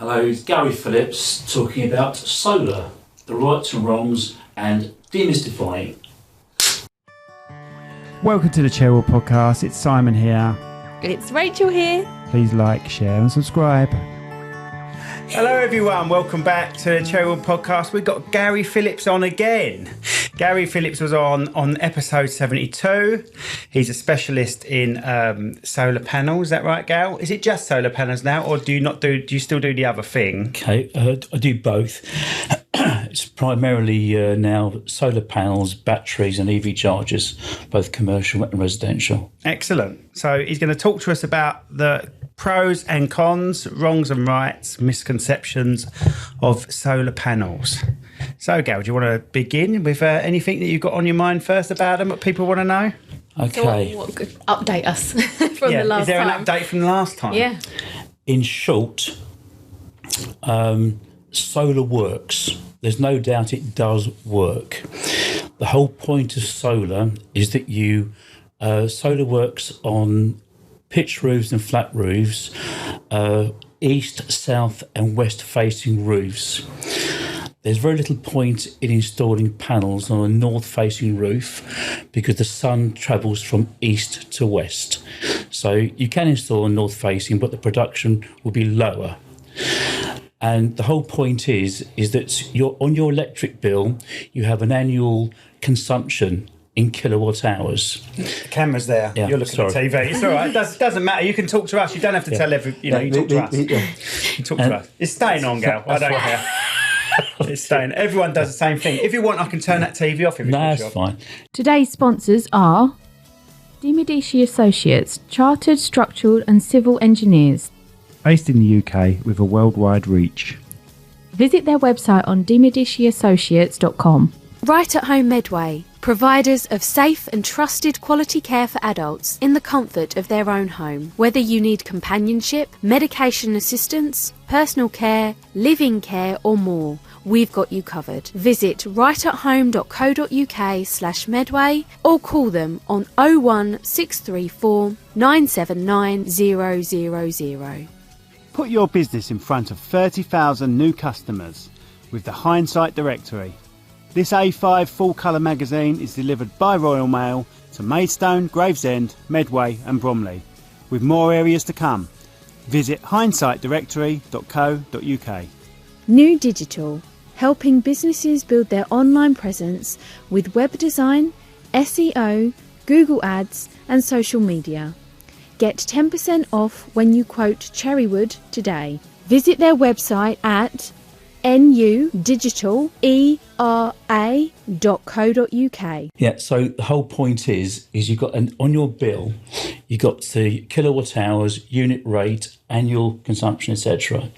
Hello, it's Gary Phillips talking about solar, the rights and wrongs, and demystifying. Welcome to the Cherrywood Podcast. It's Simon here. It's Rachel here. Please like, share and subscribe. Hello everyone, welcome back to the Cherrywood Podcast. We've got Gary Phillips on again. Gary Phillips was on episode 72. He's a specialist in solar panels, is that right, Gal? Is it just solar panels now, or do you still do the other thing? Okay, I do both. It's primarily now solar panels, batteries and EV chargers, both commercial and residential. Excellent. So he's going to talk to us about the pros and cons, wrongs and rights, misconceptions of solar panels. So, Gal, do you want to begin with anything that you've got on your mind first about them, what people want to know? Okay. So what could update us from the last time? Is there an update from the last time? Yeah. In short, solar works. There's no doubt it does work. The whole point of solar is that solar works on pitched roofs and flat roofs, east, south and west facing roofs. There's very little point in installing panels on a north facing roof because the sun travels from east to west. So you can install a north facing, but the production will be lower. And the whole point is that on your electric bill, you have an annual consumption in kilowatt hours. The camera's there. Yeah, you're looking at the TV. It's all right. It doesn't matter. You can talk to us. You don't have to tell you talk to us. You talk to us. It's staying on, Gal. I don't care. It's staying. Everyone does the same thing. If you want, I can turn that TV off. No, that's fine. Today's sponsors are Dimodici Associates, Chartered Structural and Civil Engineers. Based in the UK with a worldwide reach. Visit their website on dimodiciassociates.com. Right at Home Medway, providers of safe and trusted quality care for adults in the comfort of their own home. Whether you need companionship, medication assistance, personal care, living care or more, we've got you covered. Visit rightathome.co.uk/medway or call them on 01634 979 000. Put your business in front of 30,000 new customers with the Hindsight Directory. This A5 full-colour magazine is delivered by Royal Mail to Maidstone, Gravesend, Medway and Bromley, with more areas to come. Visit hindsightdirectory.co.uk. New Digital, helping businesses build their online presence with web design, SEO, Google Ads and social media. Get 10% off when you quote Cherrywood today. Visit their website at nudigitalera.co.uk. Yeah, so the whole point is you've got on your bill, you've got the kilowatt hours, unit rate, annual consumption, etc.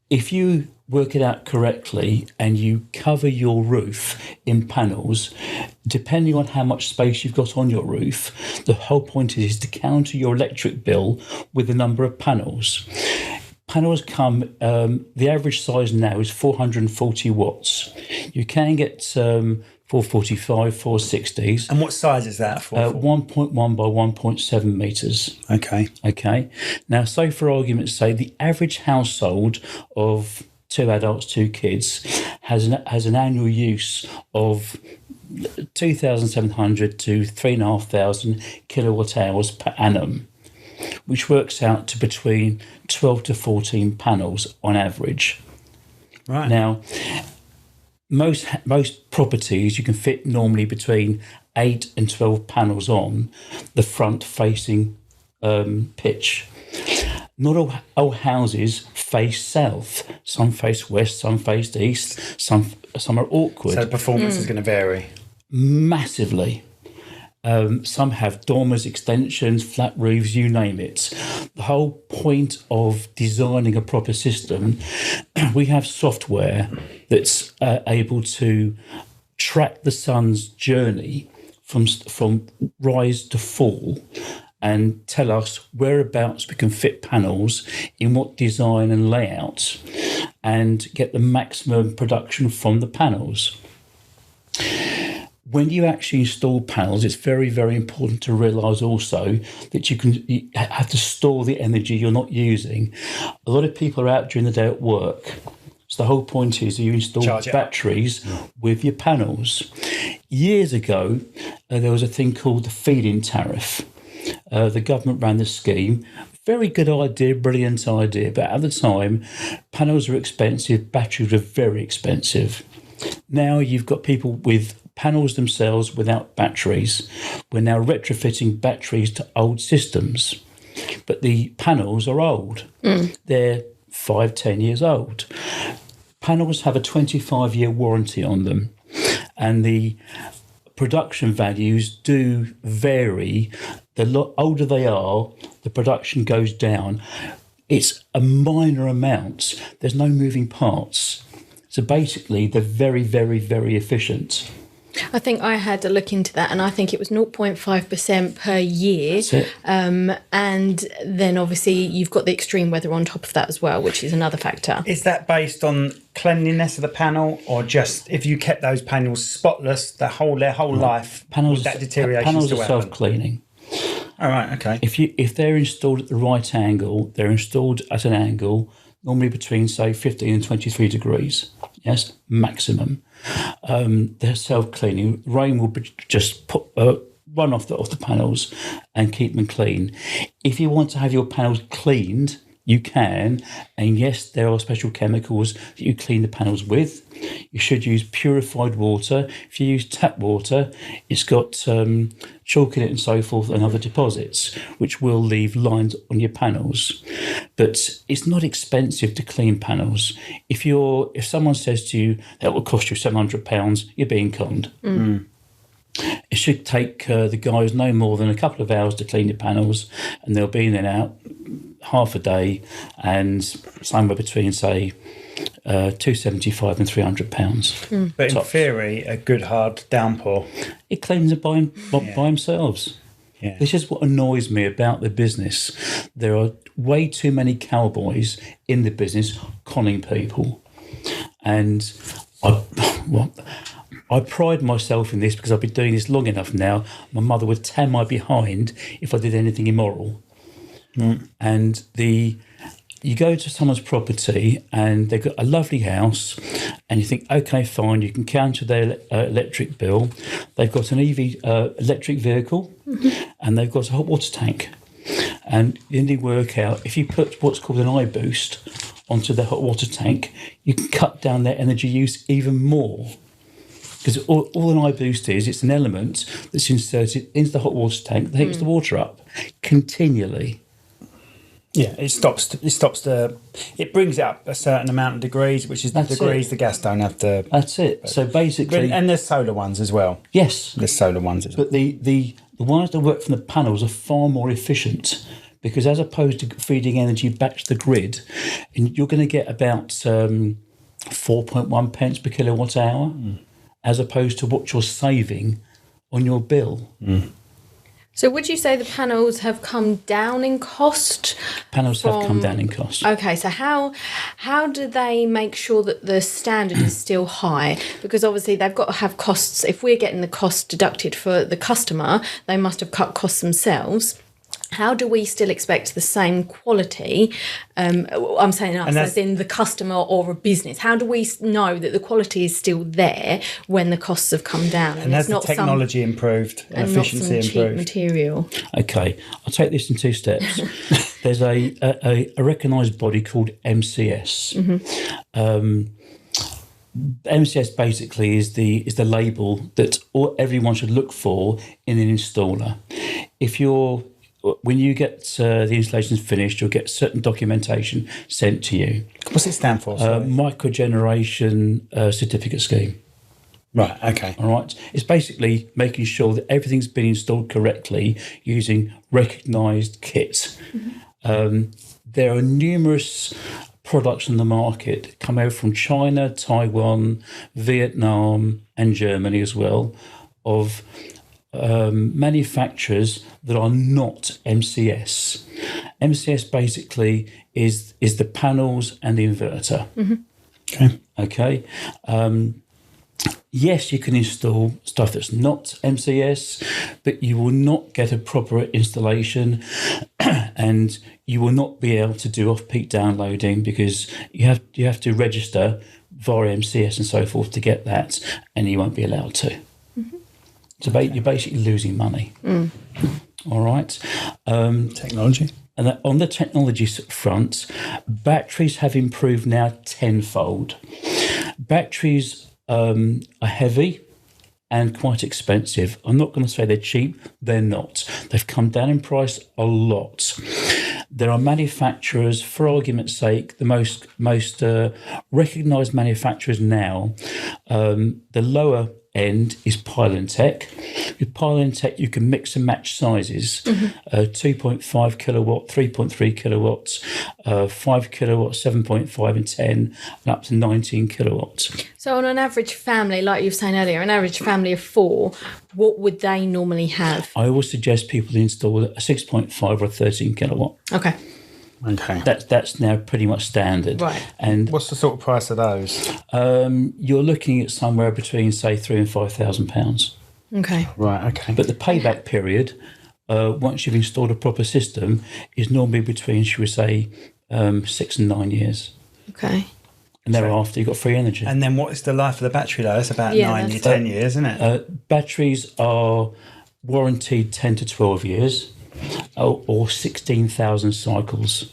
If you work it out correctly and you cover your roof in panels, depending on how much space you've got on your roof, the whole point is to counter your electric bill with the number of panels. Panels come, the average size now is 440 watts. You can get 445, 460s. And what size is that for? 1.1 by 1.7 metres. Okay. Now, so for argument's sake, the average household of 2 adults, 2 kids has an annual use of 2,700 to 3,500 kilowatt hours per annum, which works out to between 12 to 14 panels on average. Right. Now, most properties you can fit normally between 8 and 12 panels on the front-facing pitch. Not all houses face south. Some face west, some face east, some are awkward. So the performance is going to vary? Massively. Some have dormers, extensions, flat roofs, you name it. The whole point of designing a proper system, we have software that's able to track the sun's journey from rise to fall and tell us whereabouts we can fit panels in what design and layout and get the maximum production from the panels. when you actually install panels, it's very, very important to realise also that you have to store the energy you're not using. A lot of people are out during the day at work. So the whole point is you install batteries with your panels. Years ago, there was a thing called the feed-in tariff. The government ran the scheme. Very good idea, brilliant idea. But at the time, panels were expensive, batteries were very expensive. Now you've got people with panels themselves without batteries. We're now retrofitting batteries to old systems. But the panels are old. They're 5-10 years old. Panels have a 25-year warranty on them, and the production values do vary. The older they are, the production goes down. It's a minor amount. There's no moving parts. So basically, they're very, very, very efficient. I think I had a look into that, and I think it was 0.5% per year. That's it. And then obviously you've got the extreme weather on top of that as well, which is another factor. Is that based on cleanliness of the panel, or just if you kept those panels spotless their whole life, would that deterioration panels still are happen? self-cleaning. All right, okay. If they're installed at the right angle, they're installed at an angle normally between, say, 15 and 23 degrees. Yes, maximum. They're self-cleaning. Rain will just run off the panels and keep them clean. If you want to have your panels cleaned, you can. And yes, there are special chemicals that you clean the panels with. You should use purified water. If you use tap water, it's got chalk in it and so forth and other deposits, which will leave lines on your panels. But it's not expensive to clean panels. If someone says to you that will cost you £700, you're being conned. It should take the guys no more than a couple of hours to clean your panels, and they'll be in and out half a day, and somewhere between, say, £275 and £300. But in tops. theory, a good hard downpour. It cleans it by themselves. Yeah. This is what annoys me about the business. There are way too many cowboys in the business conning people. And I pride myself in this because I've been doing this long enough now. My mother would tear my behind if I did anything immoral. And you go to someone's property and they've got a lovely house and you think, okay, fine, you can counter their electric bill. They've got an EV electric vehicle and they've got a hot water tank. And then you work out, if you put what's called an iBoost onto the hot water tank, you can cut down their energy use even more. Because all an iBoost is, it's an element that's inserted into the hot water tank that heats the water up continually. Yeah, it brings it up a certain amount of degrees, which is the degrees the gas don't have to. That's it. So basically, and there's solar ones as well. Yes, there's solar ones as well. But the ones that work from the panels are far more efficient because as opposed to feeding energy back to the grid, and you're going to get about 4.1 pence per kilowatt hour, as opposed to what you're saving on your bill. So would you say the panels have come down in cost? Panels have come down in cost. Okay, so how do they make sure that the standard is still high? Because obviously they've got to have costs. If we're getting the cost deducted for the customer, they must have cut costs themselves. How do we still expect the same quality? I'm saying us, as in the customer or a business. How do we know that the quality is still there when the costs have come down? And has the technology improved and efficiency not some improved? Cheap material. Okay, I'll take this in two steps. There's a recognised body called MCS. MCS basically is the label that everyone should look for in an installer. When you get the installations finished, you'll get certain documentation sent to you. What's it stand for? Micro-generation certificate scheme. Right, okay. All right. It's basically making sure that everything's been installed correctly using recognised kit. There are numerous products on the market come out from China, Taiwan, Vietnam and Germany as well of manufacturers that are not MCS. MCS basically is the panels and the inverter. Okay. Yes, you can install stuff that's not MCS, but you will not get a proper installation and you will not be able to do off-peak downloading because you have to register via MCS and so forth to get that, and you won't be allowed to. Mm-hmm. So you're basically losing money. All right. Technology. And on the technology front, batteries have improved now tenfold. Batteries are heavy and quite expensive. I'm not going to say they're cheap. They're not. They've come down in price a lot. There are manufacturers, for argument's sake, the most recognised manufacturers now. The lower end is Pylon-Tech. With Pylon-Tech, you can mix and match sizes: 2.5 kilowatt, 3.3 kilowatts, 5 kilowatts, 7.5 and 10, and up to 19 kilowatts. So on an average family, like you were saying earlier, an average family of 4, what would they normally have? I always suggest people install a 6.5 or a 13 kilowatt. Okay. That's now pretty much standard. Right. And what's the sort of price of those? You're looking at somewhere between, say, £3,000 and £5,000. Okay. Right, okay. But the payback period, once you've installed a proper system, is normally between, should we say, 6 and 9 years. Okay. And thereafter, you've got free energy. And then what is the life of the battery, though? It's about 10 years, isn't it? Batteries are warranted 10 to 12 years or 16,000 cycles.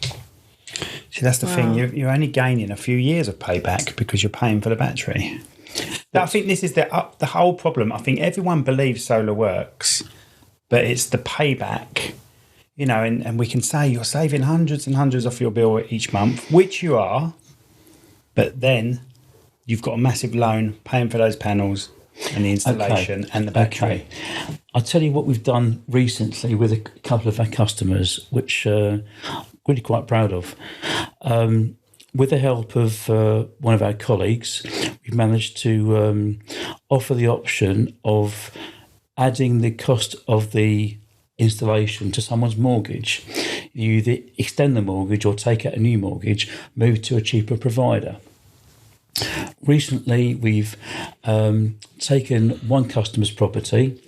See, that's the thing. You're only gaining a few years of payback because you're paying for the battery. I think this is the whole problem. I think everyone believes solar works, but it's the payback, and we can say you're saving hundreds and hundreds off your bill each month, which you are, but then you've got a massive loan paying for those panels and the installation and the battery. Okay. I'll tell you what we've done recently with a couple of our customers, which I'm really quite proud of. With the help of one of our colleagues, we've managed to offer the option of adding the cost of the installation to someone's mortgage. You either extend the mortgage or take out a new mortgage, move to a cheaper provider. Recently, we've taken one customer's property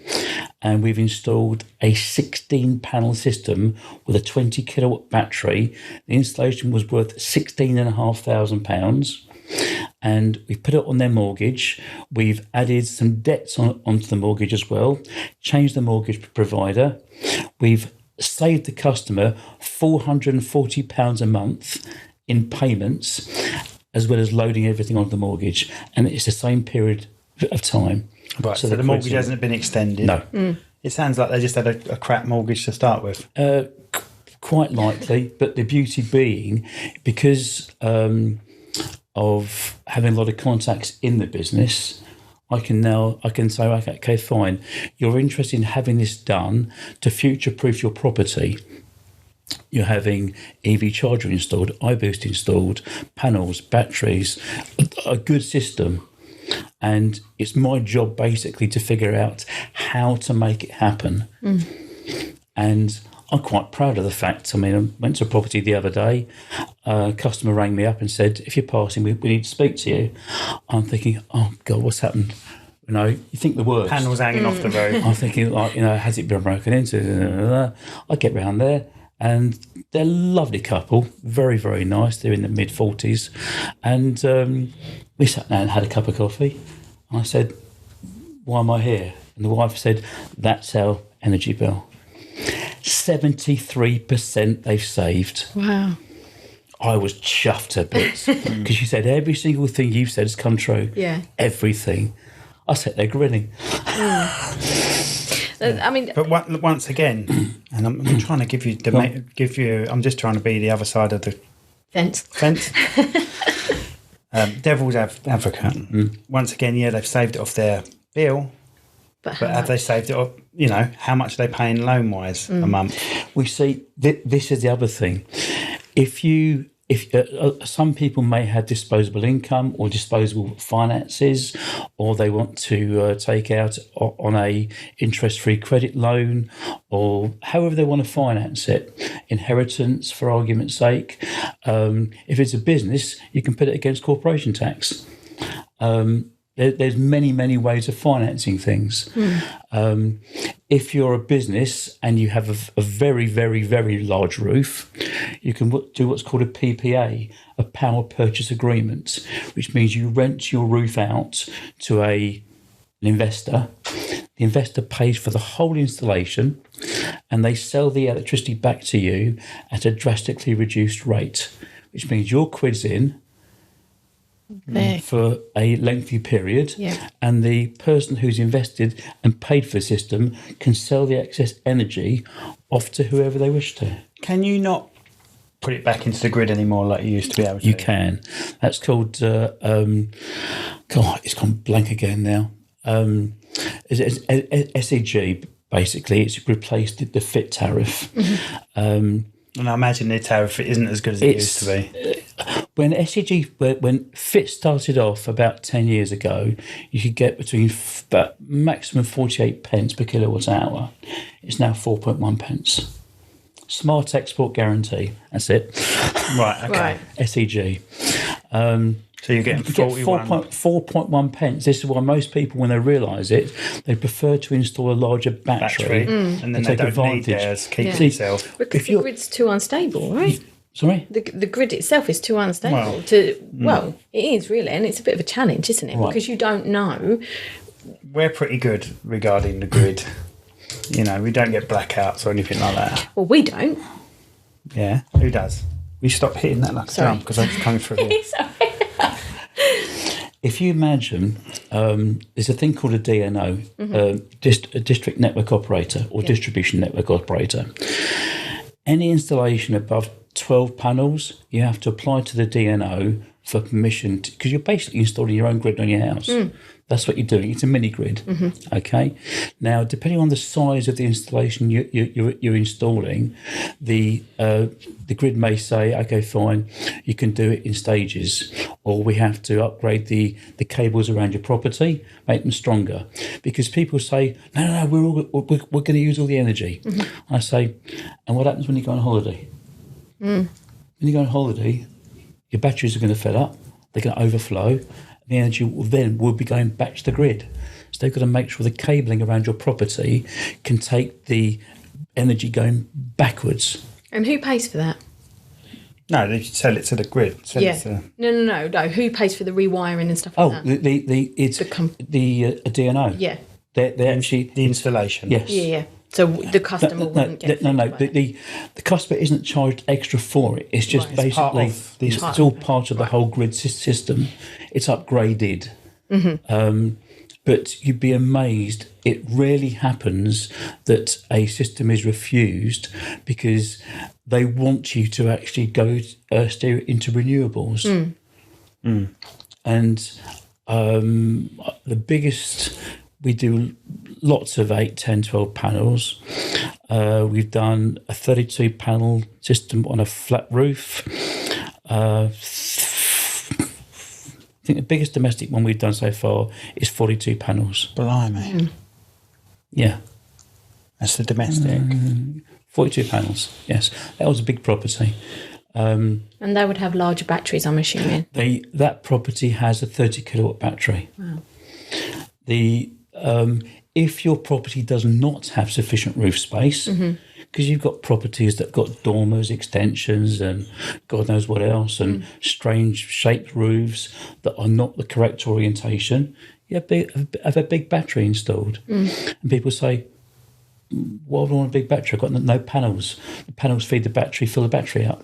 and we've installed a 16-panel system with a 20 kilowatt battery. The installation was worth £16,500, and we've put it on their mortgage. We've added some debts onto the mortgage as well, changed the mortgage provider. We've saved the customer £440 a month in payments, as well as loading everything onto the mortgage, and it's the same period of time. Right, so the mortgage hasn't been extended. No. It sounds like they just had a crap mortgage to start with. Quite likely, but the beauty being, because of having a lot of contacts in the business, I can say, okay, fine, you're interested in having this done to future-proof your property. You're having EV charger installed, iBoost installed, panels, batteries, a good system. And it's my job basically to figure out how to make it happen. And I'm quite proud of the fact. I mean, I went to a property the other day. A customer rang me up and said, if you're passing, we need to speak to you. I'm thinking, oh, God, what's happened? You think the worst. Panels hanging off the roof. I'm thinking, has it been broken into? I get round there. And they're a lovely couple, very, very nice. They're in the mid-40s. And we sat down and had a cup of coffee. And I said, why am I here? And the wife said, that's our energy bill. 73% they've saved. Wow. I was chuffed to bits because she said, every single thing you've said has come true. Yeah. Everything. I sat there grinning. I mean, but once again, and I'm trying to give you, I'm just trying to be the other side of the fence. Devil's advocate. Once again, they've saved it off their bill, but have they saved it off? How much are they paying loan wise a month? We see this is the other thing. If some people may have disposable income or disposable finances, or they want to take out on a interest-free credit loan, or however they want to finance it, inheritance for argument's sake. If it's a business, you can put it against corporation tax. there's many ways of financing things. If you're a business and you have a very large roof, you can do what's called a PPA, a power purchase agreement, which means you rent your roof out to an investor. The investor pays for the whole installation and they sell the electricity back to you at a drastically reduced rate, which means your quid's in for a lengthy period, and the person who's invested and paid for the system can sell the excess energy off to whoever they wish to. Can you not put it back into the grid anymore like you used to be able to? You can. That's called, God, it's gone blank again now. SEG, basically, it's replaced the FIT tariff. And I imagine the tariff isn't as good as it used to be. When when FIT started off about 10 years ago, you could get between maximum 48 pence per kilowatt hour. It's now 4.1 pence. Smart export guarantee. That's it. Right, okay. Right. SEG. So you're getting 4.1 pence. This is why most people, when they realise it, they prefer to install a larger battery. And then they don't need theirs, keep it itself. Because the grid's too unstable, right? Sorry? The grid itself is too unstable. Well, it is really, and it's a bit of a challenge, isn't it? Right. Because you don't know. We're pretty good regarding the grid. You know, we don't get blackouts or anything like that. Well, we don't. Yeah, who does? We stop hitting that like a drum because I'm coming through here. If you imagine, there's a thing called a DNO, a district network operator or distribution network operator. Any installation above 12 panels, you have to apply to the DNO for permission, because you're basically installing your own grid on your house. That's what you're doing. It's a mini grid. Okay. Now, depending on the size of the installation you're installing, the grid may say, okay, fine, you can do it in stages, or we have to upgrade the cables around your property, make them stronger, because people say, no, we're going to use all the energy. I say, and what happens when you go on holiday? When you go on holiday, your batteries are going to fill up, they're going to overflow. The energy will be going back to the grid. So they've got to make sure the cabling around your property can take the energy going backwards. And who pays for that? No, they sell it to the grid. No. Who pays for the rewiring and stuff like that? It's the DNO. Yeah. They actually the installation. Yes. Yeah. So the customer wouldn't get the customer isn't charged extra for it. It's just basically it's all part of the whole grid system. It's upgraded. But you'd be amazed. It rarely happens that a system is refused because they want you to actually go steer it into renewables. And the biggest, we do lots of 8, 10, 12 panels. We've done a 32 panel system on a flat roof. I think the biggest domestic one we've done so far is 42 panels. Blimey. Yeah. That's the domestic. 42 panels, yes. That was a big property. And they would have larger batteries, I'm assuming. That property has a 30 kilowatt battery. Wow. If your property does not have sufficient roof space, because you've got properties that have got dormers, extensions, and God knows what else, and strange shaped roofs that are not the correct orientation, you have a big battery installed. And people say, why do I want a big battery? I've got no panels. The panels feed the battery, fill the battery up.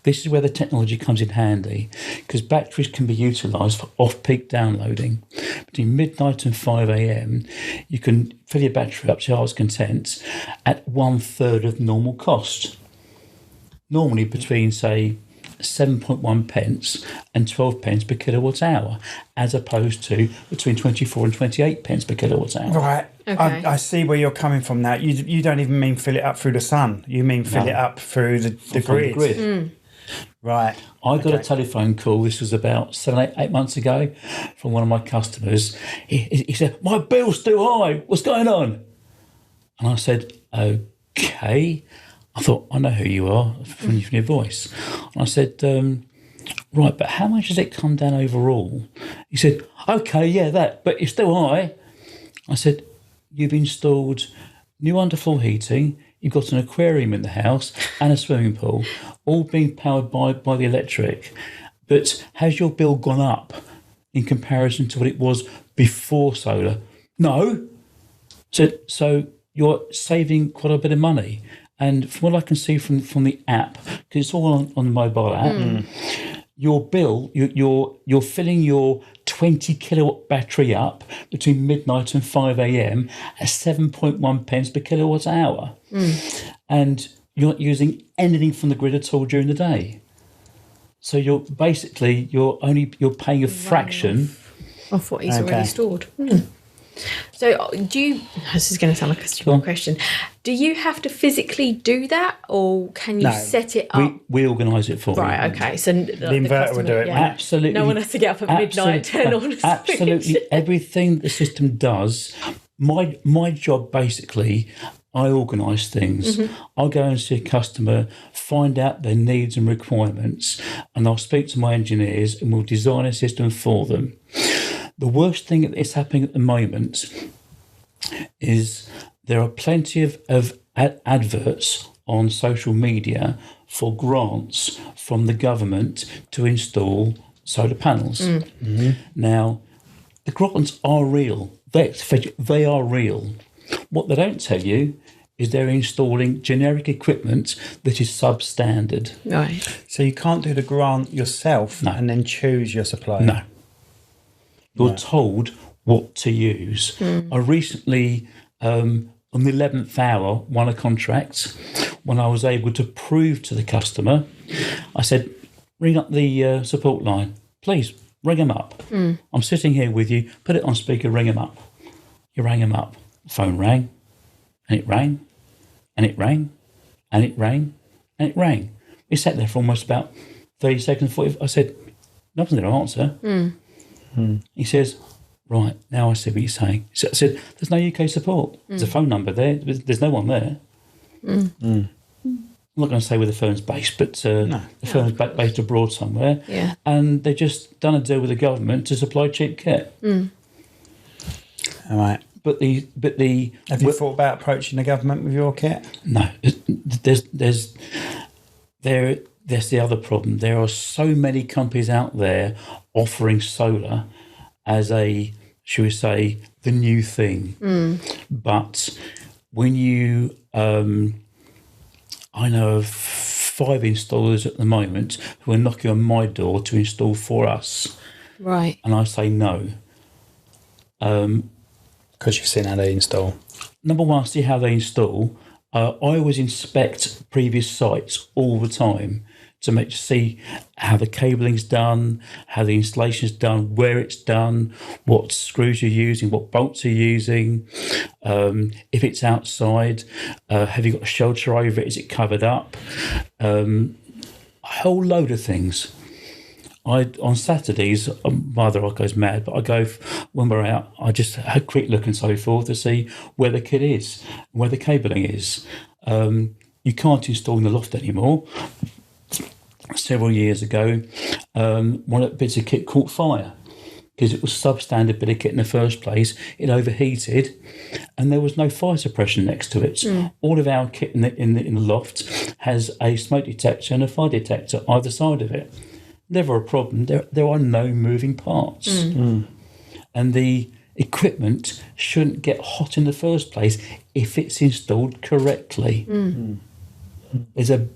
This is where the technology comes in handy, because batteries can be utilised for off-peak downloading. Between midnight and 5 a.m, you can fill your battery up to your heart's content at 1/3 of normal cost. Normally between, say, 7.1 pence and 12 pence per kilowatt hour, as opposed to between 24 and 28 pence per kilowatt hour. Right. Okay. I see where you're coming from now. You don't even mean fill it up through the sun. You mean fill it up through the grid. Right. I got a telephone call, this was about 8 months ago, from one of my customers. He said, my bill's too high, what's going on? And I said, okay. I thought, I know who you are from your voice. And I said, right, but how much does it come down overall? He said, okay, yeah, that, but it's still high. I said, you've installed new underfloor heating, you've got an aquarium in the house and a swimming pool, all being powered by the electric. But has your bill gone up in comparison to what it was before solar? No. So you're saving quite a bit of money. And from what I can see from the app, because it's all on the mobile app, your bill, you're filling your 20 kilowatt battery up between midnight and 5 a.m. at 7.1 pence per kilowatt hour. And you're not using anything from the grid at all during the day. So you're paying a fraction of what he's already stored. So this is going to sound like a stupid question. Do you have to physically do that, or can you set it up? We organise it for you. Right, okay. So the inverter will do it. Yeah. Absolutely. No one has to get up at midnight, turn on a switch. Absolutely. Everything the system does. My job, basically, I organise things. I'll go and see a customer, find out their needs and requirements, and I'll speak to my engineers and we'll design a system for them. The worst thing that's happening at the moment is there are plenty of adverts on social media for grants from the government to install solar panels. Now, the grants are real. They are real. What they don't tell you is they're installing generic equipment that is substandard. Right. So you can't do the grant yourself and then choose your supplier? No. You're told what to use. I recently, on the 11th hour, won a contract when I was able to prove to the customer. I said, ring up the support line. Please, ring them up. I'm sitting here with you. Put it on speaker, ring them up. You rang them up. The phone rang, and it rang, and it rang, and it rang, and it rang. We sat there for almost about 30 seconds. 40. I said, nothing's going to answer. He says, right, now I see what you're saying. So I said, there's no UK support. There's a phone number there. There's no one there. I'm not going to say where the firm's based, but the firm's based abroad somewhere. Yeah. And they've just done a deal with the government to supply cheap kit. All right. But the Have you thought about approaching the government with your kit? No. There's the other problem. There are so many companies out there offering solar as shall we say, the new thing. But when you, I know of 5 installers at the moment who are knocking on my door to install for us. Right. And I say no. Because you've seen how they install. Number one, I see how they install. I always inspect previous sites all the time to see how the cabling's done, how the installation's done, where it's done, what screws you're using, what bolts you're using, if it's outside, have you got a shelter over it, is it covered up? A whole load of things. On Saturdays, my other eye goes mad, but I go, when we're out, I just have a quick look and so forth to see where the kit is, where the cabling is. You can't install in the loft anymore. Several years ago, one of the bits of kit caught fire because it was substandard bit of kit in the first place. It overheated, and there was no fire suppression next to it. All of our kit in the loft has a smoke detector and a fire detector either side of it. Never a problem. There are no moving parts, and the equipment shouldn't get hot in the first place if it's installed correctly. There's a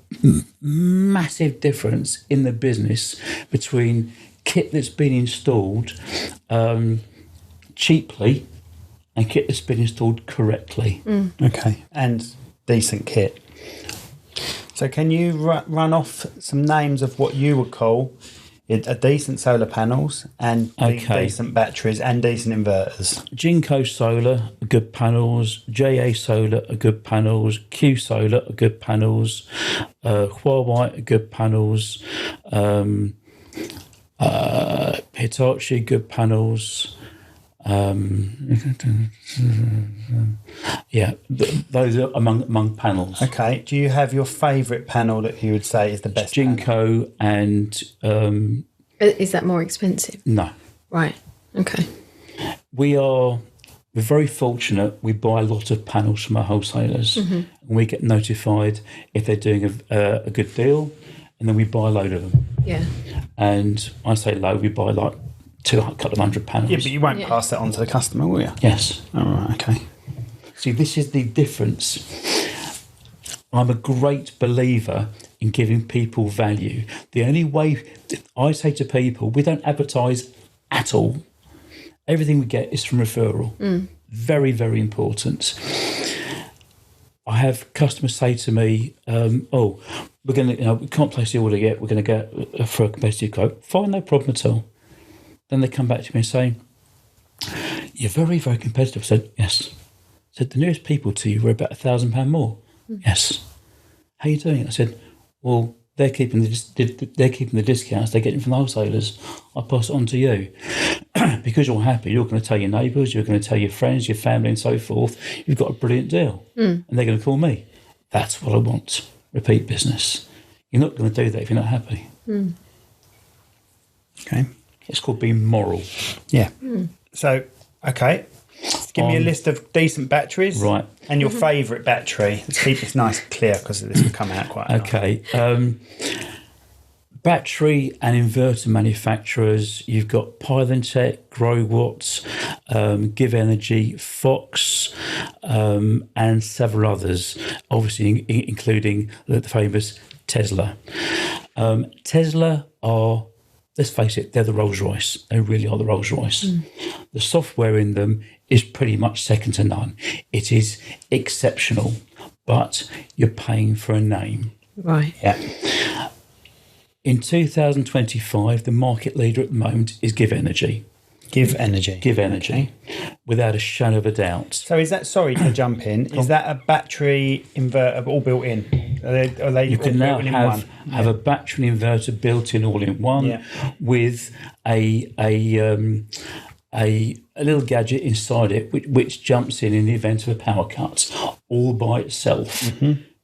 massive difference in the business between kit that's been installed cheaply and kit that's been installed correctly. Okay, and decent kit. So can you run off some names of what you would call a decent solar panels and decent batteries and decent inverters? Jinko Solar are good panels, JA Solar are good panels, Q Solar are good panels, Huawei are good panels, Hitachi good panels. Those are among panels. Okay, do you have your favourite panel that you would say is the best? Jinko panel? and is that more expensive? No. Right. Okay. We're very fortunate. We buy a lot of panels from our wholesalers, and we get notified if they're doing a good deal, and then we buy a load of them. Yeah. And I say load, we buy like a couple of hundred panels. Yeah, but you won't pass that on to the customer, will you? Yes. All right, okay. See, this is the difference. I'm a great believer in giving people value. The only way I say to people, we don't advertise at all. Everything we get is from referral. Very, very important. I have customers say to me, we're going to, we can't place the order yet. We're going to go for a competitive quote. Fine, no problem at all. Then they come back to me and say, you're very, very competitive. I said, yes. I said, the nearest people to you were about £1,000 more. Yes. How are you doing? I said, well, they're keeping the discounts they're getting from the wholesalers. I'll pass it on to you. Because you're happy, you're going to tell your neighbours, you're going to tell your friends, your family and so forth, you've got a brilliant deal. And they're going to call me. That's what I want. Repeat business. You're not going to do that if you're not happy. Okay. It's called being moral. Yeah. So, okay. Give me a list of decent batteries. Right. And your favourite battery. Let's keep this nice and clear because this will come out quite Okay. Battery and inverter manufacturers, you've got Pylon-Tech, Growwatts, Give Energy, Fox, and several others, obviously including the famous Tesla. Tesla are, let's face it, they're the Rolls-Royce. They really are the Rolls-Royce. The software in them is pretty much second to none. It is exceptional, but you're paying for a name. Right. Yeah. In 2025, the market leader at the moment is Give Energy. Give Energy. Give Energy, without a shadow of a doubt. So is that, sorry to jump in, is that a battery inverter all built in? Are they You all can now built in have a battery and inverter built in all in one with a little gadget inside it which jumps in the event of a power cut all by itself.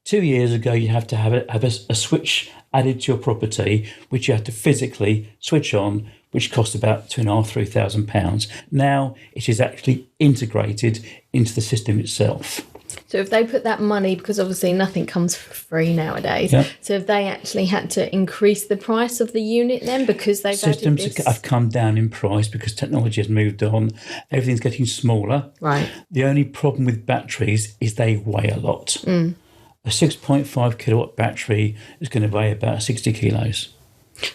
2 years ago, you have to have a switch added to your property, which you have to physically switch on, which costs about £2,500–3,000. Now it is actually integrated into the system itself. So if they put that money, because obviously nothing comes for free nowadays, so if they actually had to increase the price of the unit then because they've Systems added this? have come down in price because technology has moved on. Everything's getting smaller. Right. The only problem with batteries is they weigh a lot. A 6.5 kilowatt battery is going to weigh about 60 kilos.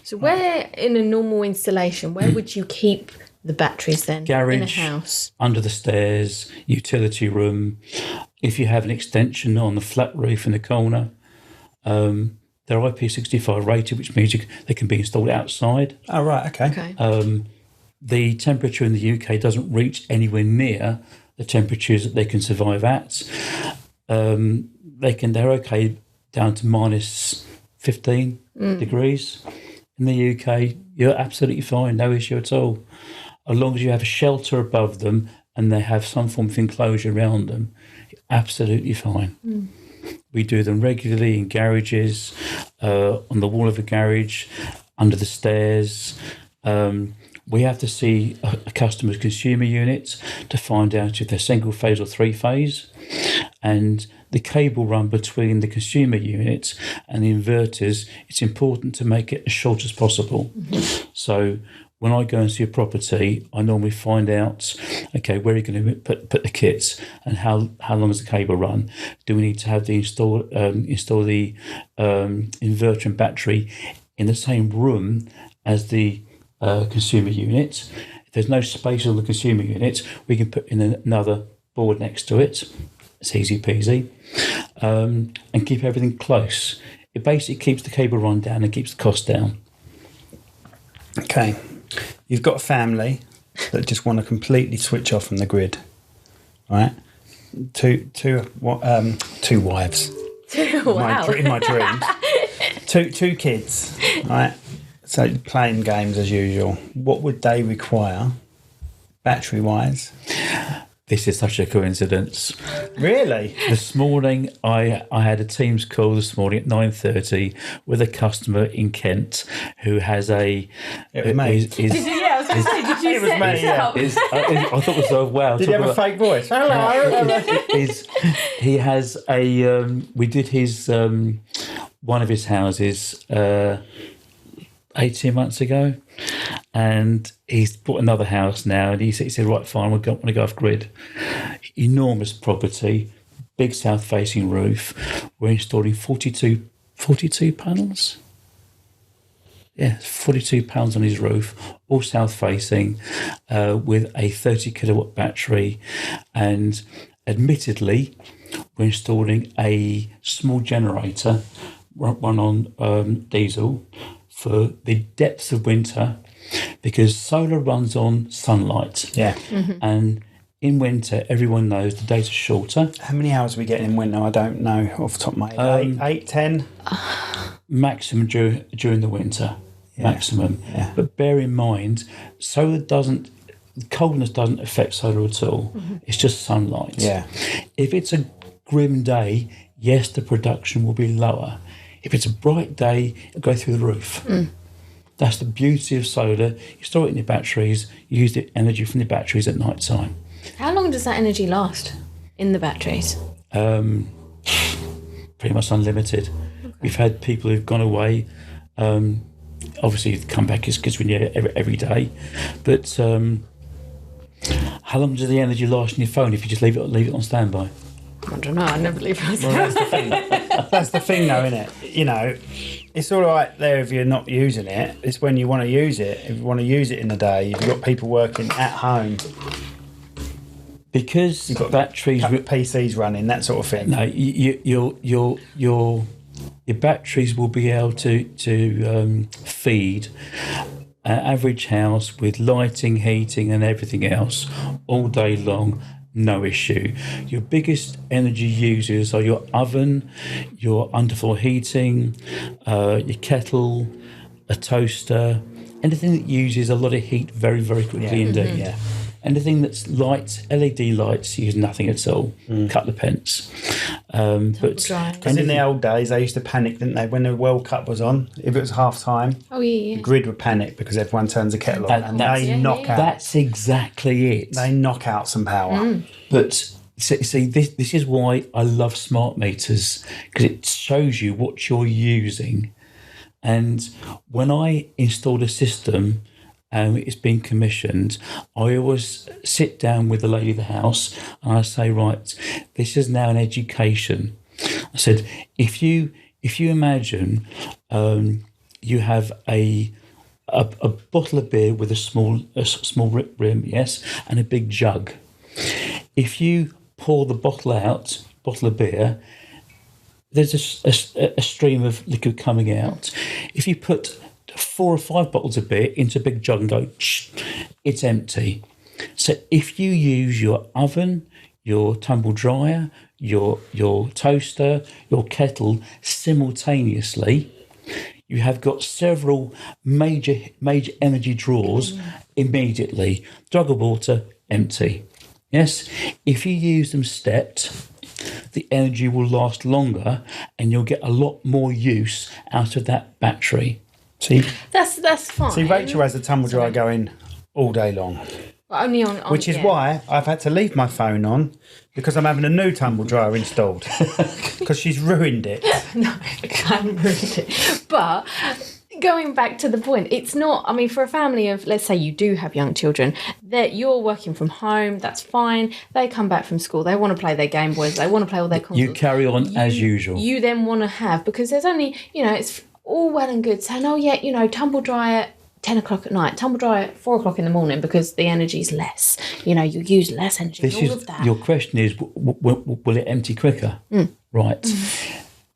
So where, in a normal installation, where would you keep the batteries then? Garage, in a house? under the stairs, utility room. If you have an extension on the flat roof in the corner, they're IP65 rated, which means they can be installed outside. Oh, right, okay. The temperature in the UK doesn't reach anywhere near the temperatures that they can survive at. They're okay down to minus 15 degrees. In the UK, you're absolutely fine, no issue at all. As long as you have a shelter above them and they have some form of enclosure around them, you're absolutely fine. We do them regularly in garages, on the wall of a garage, under the stairs. We have to see a customer's consumer unit to find out if they're single phase or three phase. And the cable run between the consumer unit and the inverters, it's important to make it as short as possible. So when I go and see a property, I normally find out, okay, where are you going to put the kits and how long is the cable run? Do we need to have the install the inverter and battery in the same room as the consumer unit? If there's no space on the consumer unit, we can put in another board next to it. It's easy peasy. And keep everything close. It basically keeps the cable run down and keeps the cost down. Okay. You've got a family that just want to completely switch off from the grid, right? Two wives. Wow. In my dreams. Two kids, right? So playing games as usual. What would they require, battery-wise? This is such a coincidence. Really? This morning, I had a Teams call this morning at 9:30 with a customer in Kent who has a... It was me. Yeah, I was Did you It was set me, this yeah. up? I thought it was so wow. Did he have a fake voice? Hello. He has a. We did his one of his houses 18 months ago, and he's bought another house now. And he said, "Right, fine, we want to go off grid." Enormous property, big south-facing roof. We're installing 42 panels. Yeah, 42 pounds on his roof, all south-facing, with a 30 kilowatt battery, and admittedly, we're installing a small generator, run on diesel, for the depths of winter, because solar runs on sunlight. Yeah. And in winter, everyone knows the days are shorter. How many hours are we getting in winter? I don't know off the top of my head. 8, 10? Maximum during the winter. Maximum. Yeah. But bear in mind, coldness doesn't affect solar at all. It's just sunlight. Yeah. If it's a grim day, yes, the production will be lower. If it's a bright day, it'll go through the roof. That's the beauty of solar. You store it in your batteries, you use the energy from the batteries at night time. How long does that energy last in the batteries? Pretty much unlimited. Okay. We've had people who've gone away. Obviously, the comeback is because we need it every day. But how long does the energy last in your phone if you just leave it on standby? I don't know. I never leave it. Well, that's the thing. That's the thing, though, isn't it? You know, it's all right there if you're not using it. It's when you want to use it. If you want to use it in the day, if you've got people working at home, because you've got batteries, PCs running, that sort of thing. No, your batteries will be able to feed an average house with lighting, heating, and everything else all day long. No issue. Your biggest energy users are your oven, your underfloor heating, your kettle, a toaster, anything that uses a lot of heat very, very quickly indeed. Yeah. Anything that's light, LED lights, use nothing at all. Couple of pence. But because in the old days, they used to panic, didn't they? When the World Cup was on, if it was half time, the grid would panic because everyone turns the kettle on and they knock out. That's exactly it. They knock out some power. But see, this is why I love smart meters, because it shows you what you're using. And when I installed a system, it's been commissioned, I always sit down with the lady of the house and I say, right, this is now an education. I said, if you imagine you have a bottle of beer with a small rim, yes, and a big jug. If you pour the bottle of beer, there's a stream of liquid coming out. If you put 4 or 5 bottles of beer into a big jug and go, shh, it's empty. So if you use your oven, your tumble dryer, your toaster, your kettle simultaneously, you have got several major energy draws immediately. Jug of water, empty. Yes, if you use them stepped, the energy will last longer and you'll get a lot more use out of that battery. See, that's fine. See, Rachel has the tumble dryer going all day long. But only on which is why I've had to leave my phone on, because I'm having a new tumble dryer installed because she's ruined it. No, I haven't ruined it. But going back to the point, it's not, I mean, for a family of, let's say you do have young children, that you're working from home, that's fine. They come back from school, they want to play their Game Boys, they want to play all their consoles. You carry on as usual. You then want to have, because there's only, it's all well and good saying, oh yeah, tumble dryer 10 o'clock at night, tumble dryer at 4 o'clock in the morning because the energy's less. You use less energy, all of that. Your question is, will it empty quicker? Right.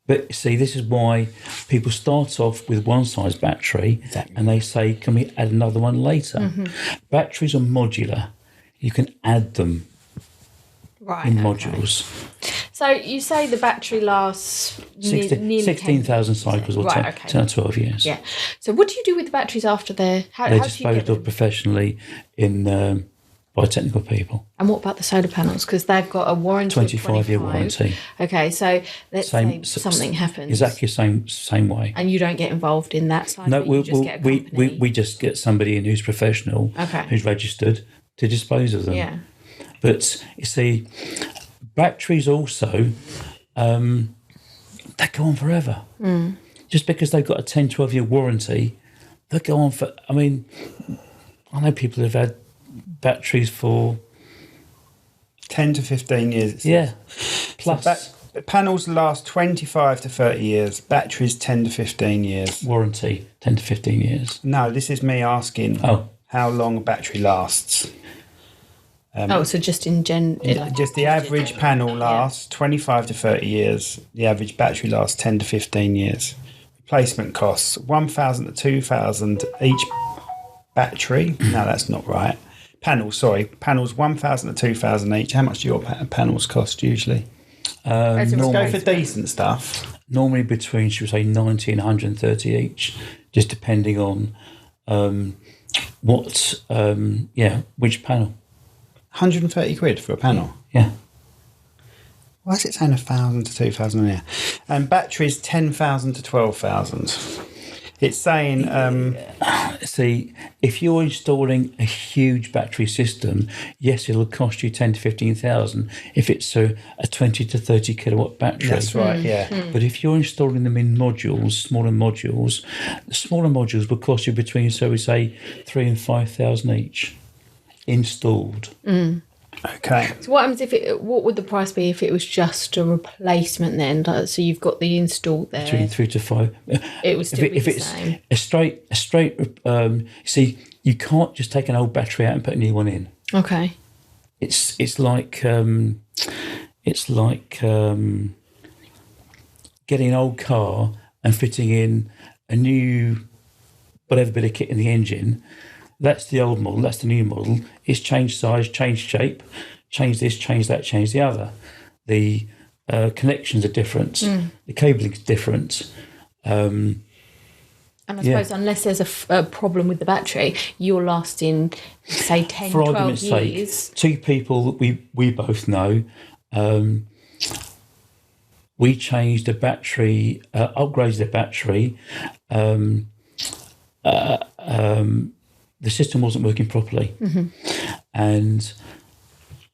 But see, this is why people start off with one size battery and they say, can we add another one later? Batteries are modular. You can add them in modules. So you say the battery lasts 16,000 cycles or 10 or 12 years. Yeah. So what do you do with the batteries after they're... They're disposed of professionally in by technical people. And what about the solar panels? Because they've got a warranty. 25-year warranty. Okay, so let's say something happens. Exactly the same way. And you don't get involved in that side. No, you just get a company. we just get somebody in who's professional, who's registered to dispose of them. Yeah. But you see, batteries also, they go on forever. Just because they've got a 10, 12-year warranty, they go on for, I mean, I know people have had batteries for 10 to 15 years. Yeah. Plus. So panels last 25 to 30 years. Batteries 10 to 15 years. Warranty 10 to 15 years. No, this is me asking how long a battery lasts. So just in just the average panel lasts 25 to 30 years. The average battery lasts 10 to 15 years. Replacement costs 1,000 to 2,000 each battery. No, that's not right. Panels 1,000 to 2,000 each. How much do your panels cost usually? Let's go for decent stuff. Normally between, should we say, 90 and 130 each, just depending on which panel. 130 quid for a panel? Yeah. Why is it saying 1,000 to 2,000 here? And batteries 10,000 to 12,000. It's saying... See, if you're installing a huge battery system, yes, it'll cost you 10 to 15,000 if it's a 20 to 30 kilowatt battery. That's right, yeah. But if you're installing them in modules, the smaller modules will cost you between, so we say, 3,000 and 5,000 each installed. Okay. So what happens what would the price be if it was just a replacement then? So you've got the install there. Between 3 to 5. It would still be the same. A straight. See, you can't just take an old battery out and put a new one in. Okay. It's like getting an old car and fitting in a new whatever bit of kit in the engine. That's the old model, that's the new model. It's changed size, changed shape, changed this, changed that, changed the other. The connections are different. The cabling is different. And I suppose unless there's a problem with the battery, you're lasting, say, 10, For 12 argument's years. sake, two people that we both know, we changed a battery, upgraded the battery. The system wasn't working properly. And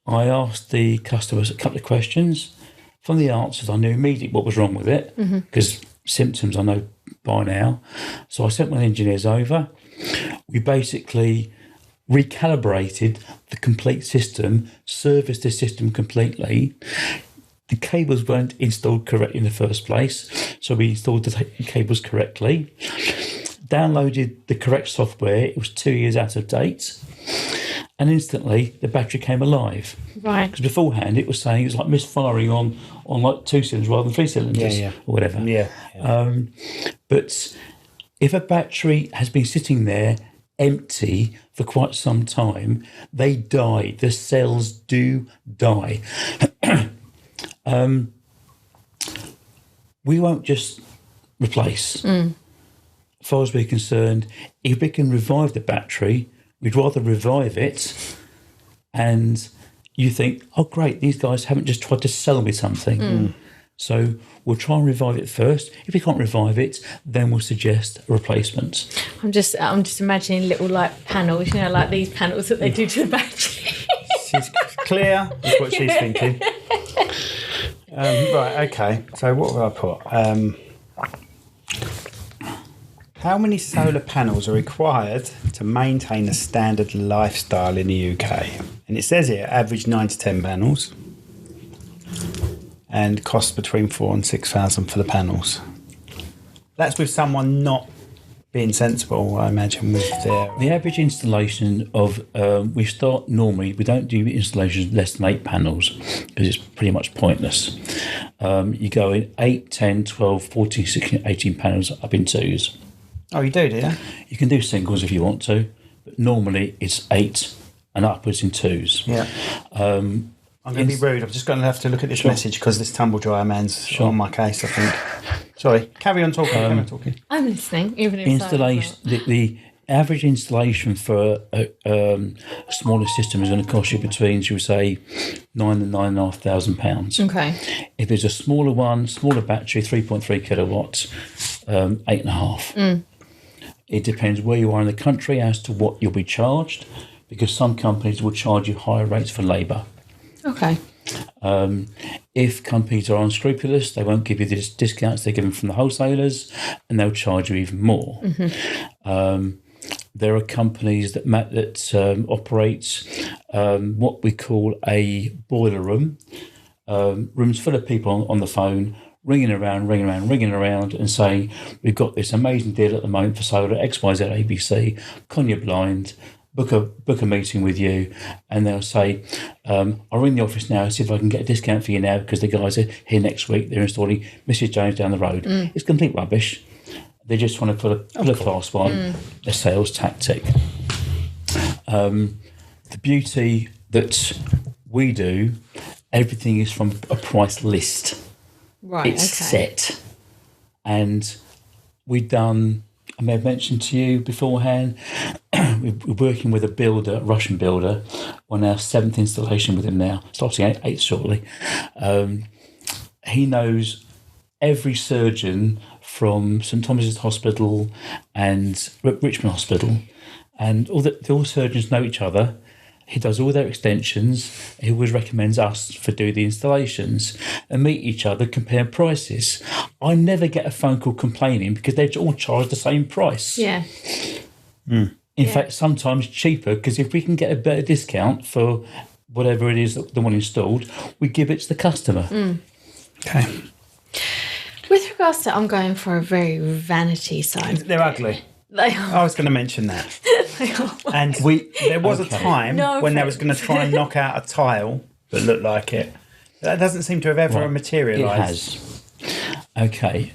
I asked the customers a couple of questions. From the answers, I knew immediately what was wrong with it, because symptoms I know by now. So I sent my engineers over. We basically recalibrated the complete system, serviced the system completely. The cables weren't installed correctly in the first place, so we installed the cables correctly. Downloaded the correct software. It was 2 years out of date, and instantly the battery came alive. Right. Because beforehand it was saying it was like misfiring on like 2 cylinders rather than 3 cylinders, or whatever. Yeah. But if a battery has been sitting there empty for quite some time, they die. The cells do die. We won't just replace. As far as we're concerned, if we can revive the battery, we'd rather revive it. And you think, oh, great, these guys haven't just tried to sell me something. So we'll try and revive it first. If we can't revive it, then we'll suggest a replacement. I'm just imagining little like panels, like these panels that they do to the battery. She's clear. That's what she's thinking. Right, okay. So what will I put? How many solar panels are required to maintain a standard lifestyle in the UK? And it says here, average 9 to 10 panels, and costs between 4,000 and 6,000 for the panels. That's with someone not being sensible, I imagine, with their... The average installation of... we start normally... We don't do installations less than 8 panels because it's pretty much pointless. You go in 8, 10, 12, 14, 16, 18 panels up in twos. Oh, you do you? You can do singles if you want to, but normally it's 8 and upwards in twos. Yeah. I'm going to be rude. I'm just going to have to look at this message because this tumble dryer man's on my case, I think. Sorry. Carry on talking. I'm listening, even if installation. average installation for a smaller system is going to cost you between, should we say, £9,000 and £9,500. Okay. If it's a smaller one, smaller battery, 3.3 kilowatts, 8.5. It depends where you are in the country as to what you'll be charged, because some companies will charge you higher rates for labour. Okay. If companies are unscrupulous, they won't give you the discounts they're given from the wholesalers, and they'll charge you even more. There are companies that operate what we call a boiler room, rooms full of people on the phone, ringing around and saying, we've got this amazing deal at the moment for solar, XYZ ABC, con your blind, book a meeting with you, and they'll say, I'll ring the office now and see if I can get a discount for you now because the guys are here next week, they're installing Mrs. Jones down the road. It's complete rubbish. They just want to put a class one, a sales tactic. The beauty that we do, everything is from a price list. Right. It's set. And we've done, I may have mentioned to you beforehand, we're working with a builder, a Russian builder, on our 7th installation with him now, starting 8th shortly. He knows every surgeon from St Thomas's Hospital and Richmond Hospital, and all surgeons know each other. He does all their extensions. He always recommends us for doing the installations and meet each other, compare prices. I never get a phone call complaining because they all charge the same price. Yeah. In fact, sometimes cheaper, because if we can get a better discount for whatever it is that the one installed, we give it to the customer. Okay. With regards to, I'm going for a very vanity side. They're ugly. They are. I was going to mention that. They are. And there was a time when they was going to try and knock out a tile that looked like it. That doesn't seem to have ever materialised. It has. Okay.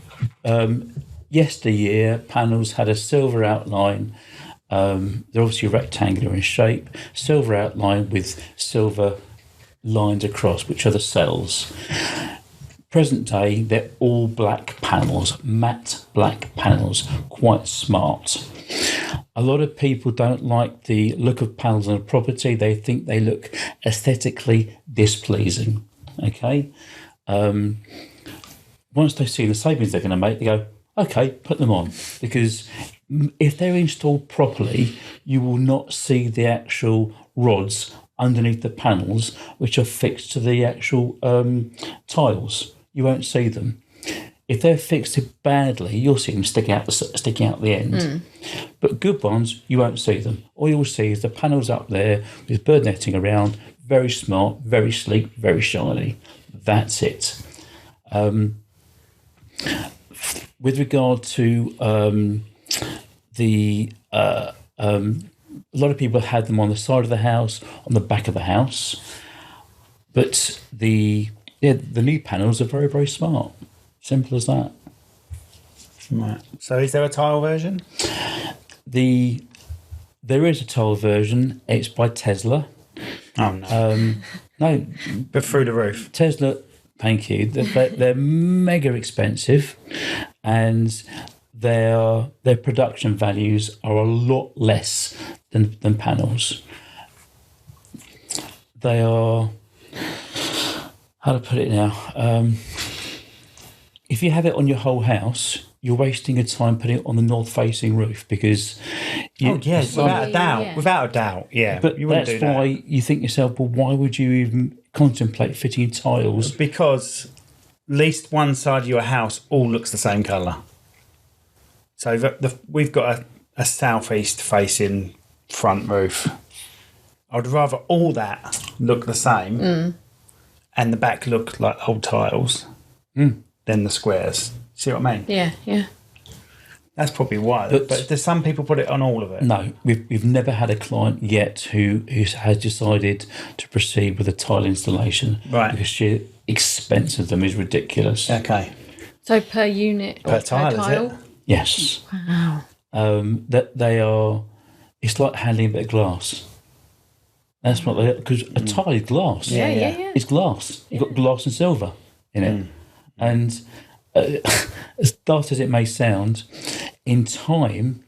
Yesteryear, panels had a silver outline. They're obviously rectangular in shape. Silver outline with silver lines across, which are the cells. Present day, they're all black panels, matte black panels, quite smart. A lot of people don't like the look of panels on a property. They think they look aesthetically displeasing. Okay? Once they see the savings they're going to make, they go, okay, put them on. Because if they're installed properly, you will not see the actual rods underneath the panels, which are fixed to the actual tiles. You won't see them. If they're fixed badly, you'll see them sticking out the end. But good ones, you won't see them. All you'll see is the panels up there with bird netting around, very smart, very sleek, very shiny. That's it. With regard to a lot of people had them on the side of the house, on the back of the house, but the new panels are very, very smart. Simple as that. Right. So is there a tile version? There is a tile version. It's by Tesla. Oh, no. No. But through the roof. Tesla, thank you. They're mega expensive, and their production values are a lot less than panels. They are, how to put it now, if you have it on your whole house, you're wasting your time putting it on the north-facing roof because... without a doubt, yeah. But you wouldn't that's do that. why you think to yourself, well, why would you even contemplate fitting tiles? Because at least one side of your house all looks the same colour. So we've got a southeast facing front roof. I'd rather all that look the same and the back look like old tiles than the squares. See what I mean? Yeah. That's probably why. But do some people put it on all of it? No, we've never had a client yet who has decided to proceed with a tile installation. Right. Because sheer expense of them is ridiculous. Okay. So per unit Per tile, is it? Yes. Wow. That they are, it's like handling a bit of glass. That's what they are, because a tile is glass. Yeah. It's glass. You've got glass and silver in it. And as daft as it may sound, in time,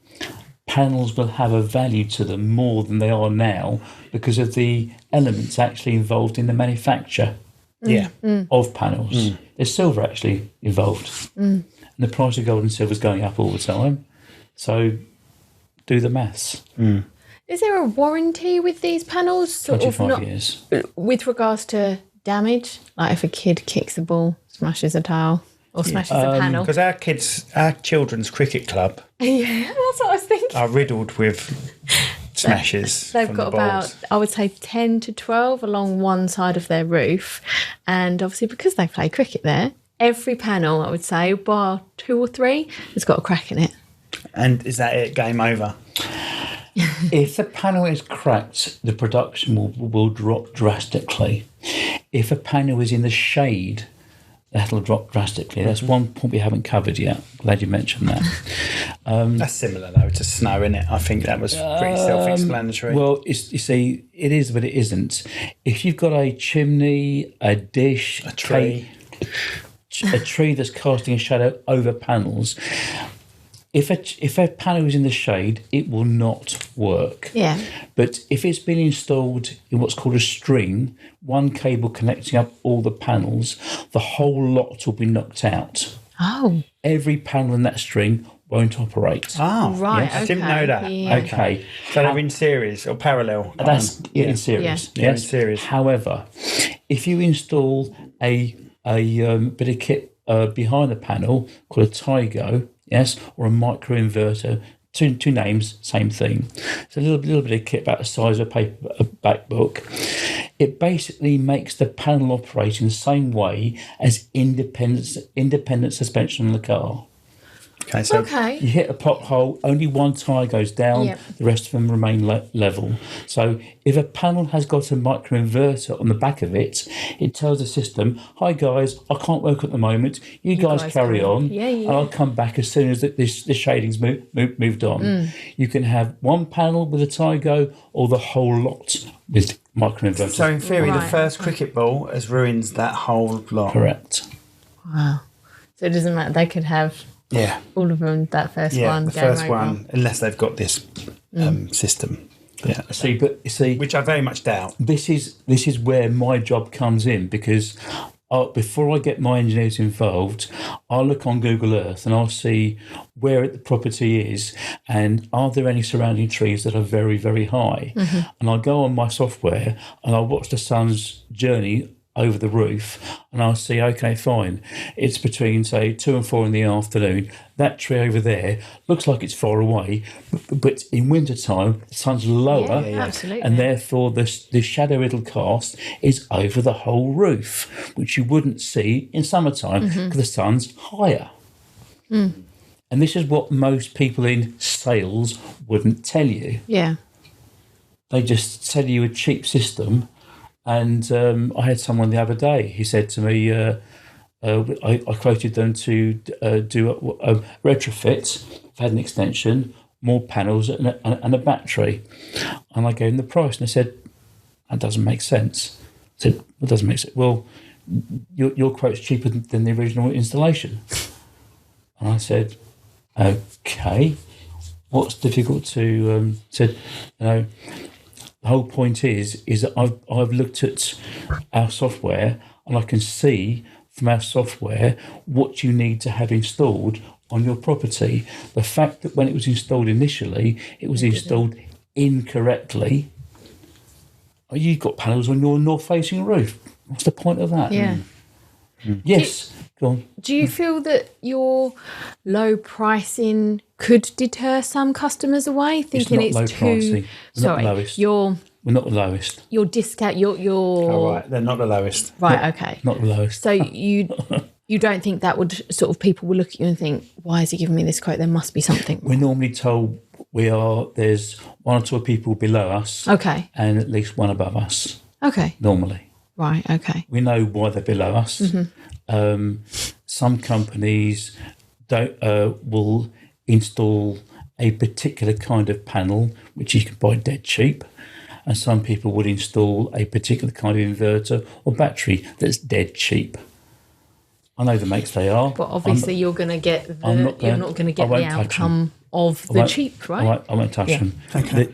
panels will have a value to them more than they are now because of the elements actually involved in the manufacture of panels. There's silver actually involved. And the price of gold and silver is going up all the time. So do the maths. Is there a warranty with these panels? 25 years. With regards to damage? Like if a kid kicks the ball, smashes a tile or smashes a panel? Because our children's cricket club Yeah, that's what I was thinking. are riddled with smashes. They've from got the balls. about, I would say, 10 to 12 along one side of their roof. And obviously, because they play cricket there, every panel, I would say, bar 2 or 3, has got a crack in it. And is that it? Game over? If the panel is cracked, the production will drop drastically. If a panel is in the shade, that'll drop drastically. That's one point we haven't covered yet. Glad you mentioned that. That's similar though to snow, isn't it? I think that was pretty self-explanatory. Well, you see, it is, but it isn't. If you've got a chimney, a dish, a tree, a tree that's casting a shadow over panels, if a panel is in the shade, it will not work. Yeah. But if it's been installed in what's called a string, one cable connecting up all the panels, the whole lot will be knocked out. Oh. Every panel in that string won't operate. Oh, Right, I didn't know that. yeah. Okay. So they're in series or parallel. That's in series. Yeah, in Yes. series. However, if you install a bit of kit behind the panel called a Tygo, yes, or a micro-inverter, two names, same thing. It's a little bit of kit about the size of a paperback book. It basically makes the panel operate in the same way as independent suspension on the car. Okay, so You hit a pothole, only one tyre goes down, Yep. the rest of them remain level. So if a panel has got a microinverter on the back of it, it tells the system, hi guys, I can't work at the moment, you guys carry on, Yeah. and I'll come back as soon as this shading's moved on. You can have one panel with a Tygo or the whole lot with microinverters. So in theory, the Right. first cricket ball has ruined that whole lot. Correct. Wow. So it doesn't matter. They could have Yeah. all of them, that first Yeah, one. the game first over. one, unless they've got this system. Yeah. See, Which I very much doubt. this is where my job comes in, because before I get my engineers involved, I'll look on Google Earth and I'll see where the property is and are there any surrounding trees that are very, very high. And I'll go on my software and I'll watch the sun's journey over the roof and I'll see, okay, fine, it's between say 2 and 4 in the afternoon, that tree over there looks like it's far away, but in winter time the sun's lower, Absolutely. and therefore the shadow it'll cast is over the whole roof, which you wouldn't see in summertime because the sun's higher. And this is what most people in sales wouldn't tell you. Yeah. They just sell you a cheap system. And I had someone the other day, he said to me, I quoted them to do a retrofit, had an extension, more panels and a battery. And I gave him the price and I said, that doesn't make sense. I said, what doesn't make sense? Well, your quote's cheaper than the original installation. And I said, okay, what's difficult to, said, the whole point is that I've looked at our software and I can see from our software what you need to have installed on your property. The fact that when it was installed initially, it was installed incorrectly. You've got panels on your north-facing roof. What's the point of that? Yeah. Yes, go on. Do you feel that your low pricing could deter some customers away, thinking not it's low too? pricing. We're not Sorry, lowest. your We're not the lowest. discount, your Oh, right. They're not the lowest. right. Okay. Not the lowest. So you don't think that would sort of people will look at you and think, why is he giving me this quote? There must be something. We're normally told there's 1 or 2 people below us. Okay. And at least 1 above us, Okay. normally. Right. Okay. We know why they're below us. Some companies will install a particular kind of panel, which you can buy dead cheap. And some people would install a particular kind of inverter or battery that's dead cheap. I know the makes they are. But obviously, you're going to get I'm not you're gonna- not going to I get the won't touch outcome of the cheap, right? I won't touch them. Okay.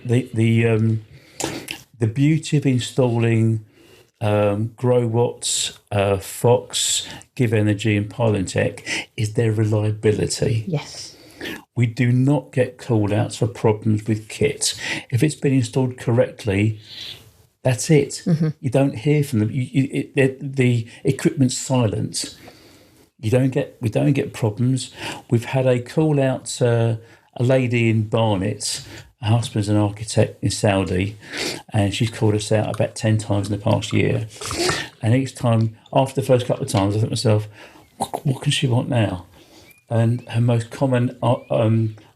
The beauty of installing Grow Watts, Fox, Give Energy and Pylon-Tech is their reliability. Yes. We do not get call outs for problems with kit. If it's been installed correctly, that's it. You don't hear from them. The equipment's silent. We don't get problems. We've had a call out, a lady in Barnet. Her husband's an architect in Saudi, and she's called us out about 10 times in the past year. And each time, after the first couple of times, I thought to myself, what can she want now? And her most common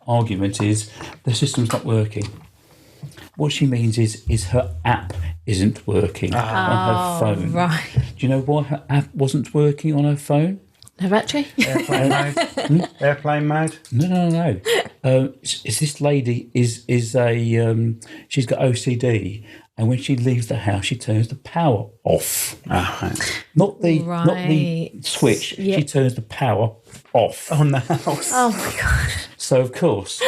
argument is the system's not working. What she means is her app isn't working on her phone. Right. Do you know why her app wasn't working on her phone? No battery? Airplane mode? Airplane mode? No. Is this lady is a she's got OCD, and when she leaves the house, she turns the power off. Right. Not the switch. Yeah. She turns the power off On the house. Oh my God. So of course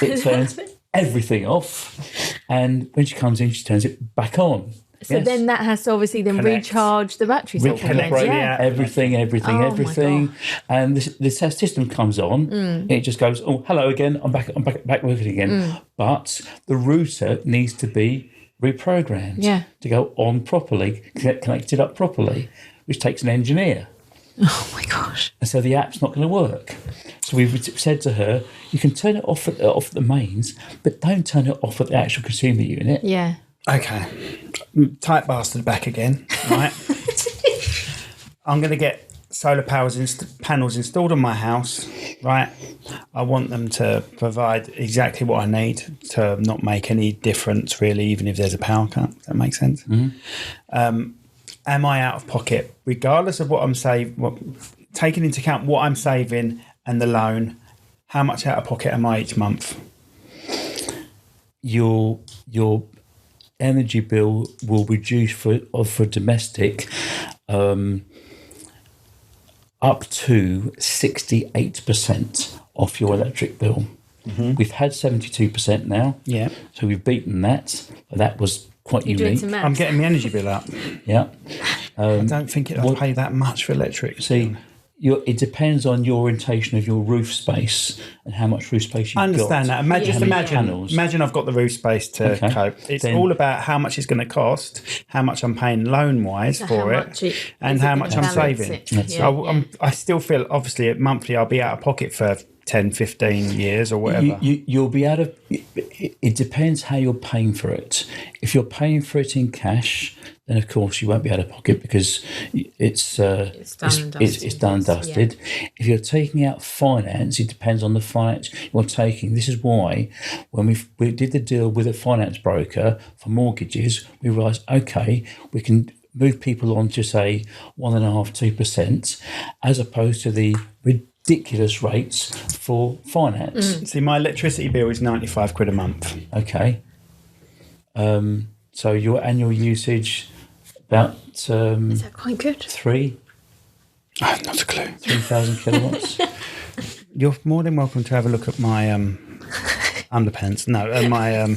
it turns everything off, and when she comes in, she turns it back on. So then that has to obviously then Connect. recharge the battery. Recalibrate Yeah. everything, Oh, my gosh. and the system comes on. It just goes, oh, hello again. I'm back working again. But the router needs to be reprogrammed to go on properly, connected up properly, which takes an engineer. Oh my gosh. And so the app's not going to work. So we've said to her, you can turn it off at the mains, but don't turn it off at the actual consumer unit. Yeah. Okay. Tight bastard back again, right? I'm going to get solar panels installed on my house, right? I want them to provide exactly what I need to not make any difference, really, even if there's a power cut. Does that make sense? Am I out of pocket? Regardless of what I'm saving, taking into account what I'm saving and the loan, how much out of pocket am I each month? Your energy bill will reduce for domestic up to 68% off your electric bill. We've had 72% now. Yeah. So we've beaten that. That was quite You're doing unique. some maths. I'm getting my energy bill up. Yeah. I don't think I pay that much for electric. See, it depends on your orientation of your roof space and how much roof space you've got. I understand that. Imagine I've got the roof space to cope. It's all about how much it's going to cost, how much I'm paying loan-wise for it, and how much I'm saving. I still feel, obviously, monthly I'll be out of pocket for 10, 15 years or whatever. You'll be out of... It depends how you're paying for it. If you're paying for it in cash, then of course you won't be out of pocket because it's done and dusted. Yeah. If you're taking out finance, it depends on the finance you're taking. This is why when we did the deal with a finance broker for mortgages, we realised, okay, we can move people on to say 1.5%, 2%, as opposed to the ridiculous rates for finance. See, my electricity bill is 95 quid a month. Okay. So your annual usage about is that quite good? 3? I have not a clue. 3,000 kilowatts. You're more than welcome to have a look at my underpants. No, my. I'm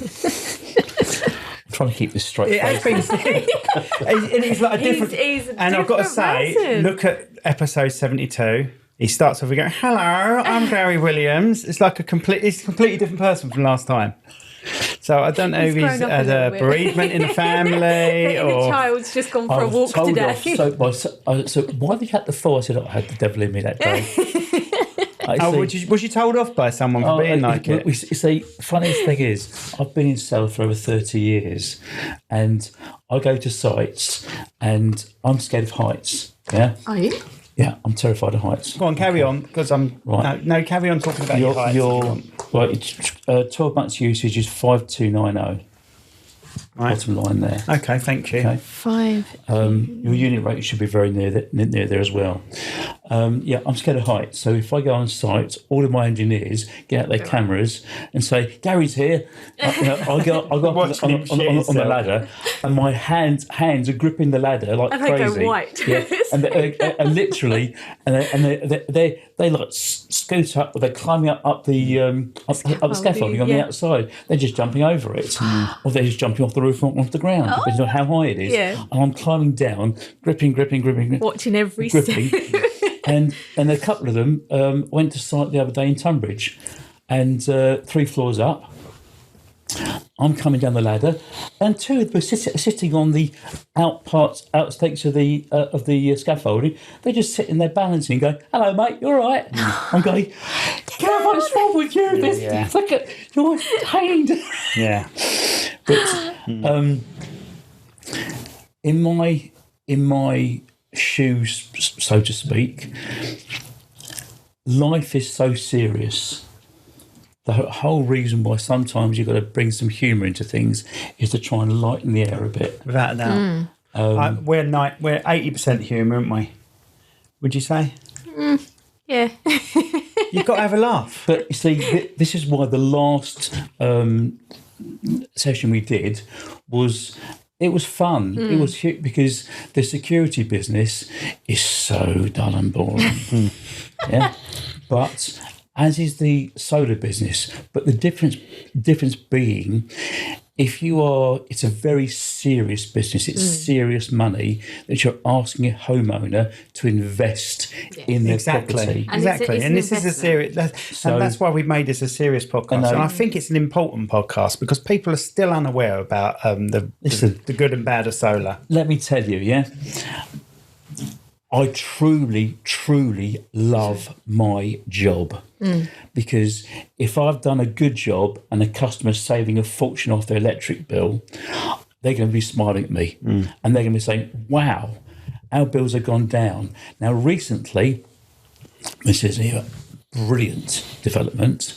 trying to keep this straight. It has been said. It's like a different. And I've got to say, look at episode 72. He starts off with going, "Hello, I'm Gary Williams." It's like a completely different person from last time. So I don't know if he's had a bereavement in the family or the child's just gone for a walk today. So why did you have the fall? I said, I had the devil in me that day. Was you told off by someone for being like it? You see, funniest thing is, I've been in sales for over 30 years, and I go to sites, and I'm scared of heights. Yeah. Are you? Yeah, I'm terrified of heights. Go on, carry on, because I'm... Right. No, carry on talking about your heights. Right, 12 months usage is 5290. Right. Bottom line there. Okay, thank you. Okay. Your unit rate should be very near there as well. I'm scared of heights. So if I go on site, all of my engineers get out their cameras and say, "Gary's here." I go up on the ladder, and my hands are gripping the ladder like and crazy. they go white. Yeah, and literally, they like scoot up, or they're climbing up the scaffolding on the outside. They're just jumping over it, or they're just jumping off the roof and off the ground, depending on how high it is. Yeah. And I'm climbing down, gripping, Watching every gripping. step. And a couple of them went to site the other day in Tunbridge, and 3 floors up, I'm coming down the ladder, and 2 of them were sitting on the outstakes of the scaffolding. They're just sitting there balancing, going, "Hello, mate, you all right?" I'm going, "Gav, what's wrong with you? It's like you're pained." Yeah. But in my shoes, so to speak, life is so serious. The whole reason why sometimes you've got to bring some humour into things is to try and lighten the air a bit. Without a doubt. We're 80% humour, aren't we? Would you say? Yeah. You've got to have a laugh. But you see, this is why the last session we did was fun. It was because the security business is so dull and boring. Yeah, but as is the solar business. But the difference being, it's a very serious business. It's serious money that you're asking a homeowner to invest in their property. Exactly. And this is a serious, and that's why we made this a serious podcast. And I think it's an important podcast because people are still unaware about the good and bad of solar. Let me tell you, I truly, truly love my job. Because if I've done a good job and a customer's saving a fortune off their electric bill, they're going to be smiling at me and they're going to be saying, "Wow, our bills have gone down." Now, recently, this is a brilliant development.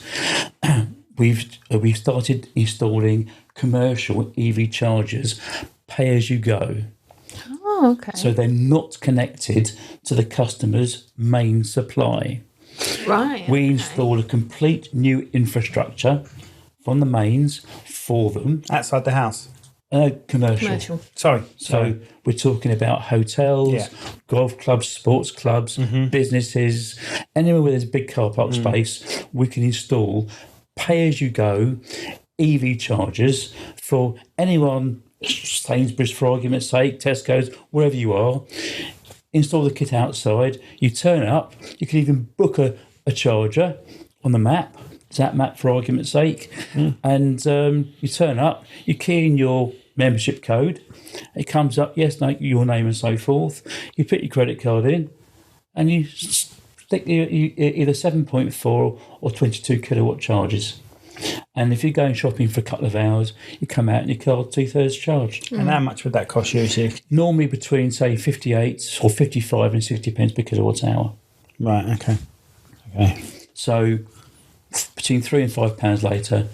We've started installing commercial EV chargers, pay as you go. Oh, okay. So they're not connected to the customer's main supply. Right. We install a complete new infrastructure from the mains for them. Outside the house? Commercial. Sorry. So we're talking about hotels, golf clubs, sports clubs, businesses, anywhere where there's big car park space, we can install pay-as-you-go EV chargers for anyone, Sainsbury's for argument's sake, Tesco's, wherever you are. Install the kit outside, you turn up, you can even book a charger on the map, Zap map for argument's sake, and you turn up, you key in your membership code, it comes up, yes, no, your name and so forth, you put your credit card in, and you stick either 7.4 or 22 kilowatt charges. And if you're going shopping for a couple of hours, you come out and your car's 2/3 charged. And how much would that cost you? Normally between, say, 58 or 55 and 60 pence per kilowatt hour. Right, okay. So between £3 and £5 later,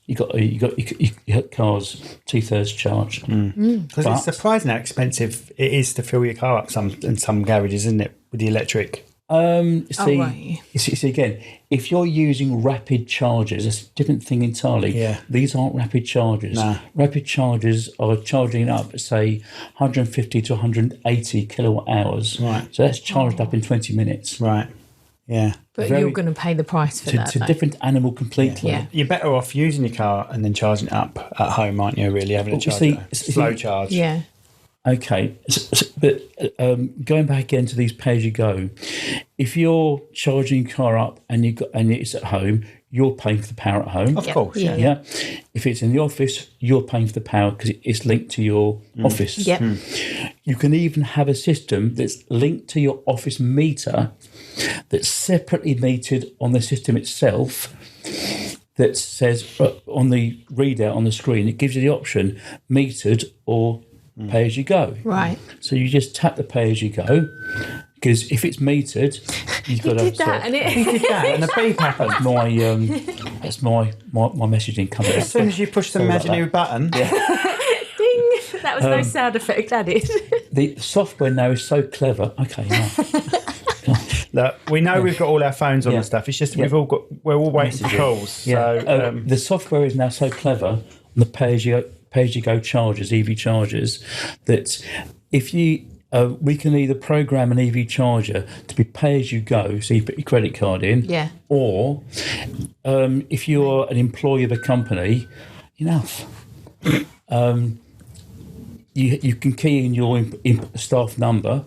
you got your car's 2/3 charged. Because it's surprising how expensive it is to fill your car up in some garages, isn't it, with the electric? See, again, if you're using rapid chargers, it's a different thing entirely. Yeah. These aren't rapid chargers. No. Rapid chargers are charging up, say, 150 to 180 kilowatt hours. Right. So that's charged up in 20 minutes. Right. Yeah. But you're going to pay the price for that. It's a different animal completely. Yeah. You're better off using your car and then charging it up at home, aren't you, really? Having a charger. Slow charge. Yeah. Okay, but going back again to these pay-as-you-go, if you're charging your car up and it's at home, you're paying for the power at home. Of course, yeah. If it's in the office, you're paying for the power because it's linked to your office. Yeah. You can even have a system that's linked to your office meter that's separately metered on the system itself that says on the readout on the screen, it gives you the option metered or pay as you go. Right. So you just tap the pay as you go because if it's metered, you've got to He did that and a beep happens. That's my messaging coming. As soon as you push the imaginary button. Ding! That was no sound effect added. The software now is so clever. Okay, no. Look, we know we've got all our phones on and stuff. It's just we're all waiting for calls. Yeah. So the software is now so clever on the pay-as-you-go chargers, EV chargers, that if you we can either program an EV charger to be pay-as-you-go, so you put your credit card in, or if you're an employee of a company, enough. You can key in your staff number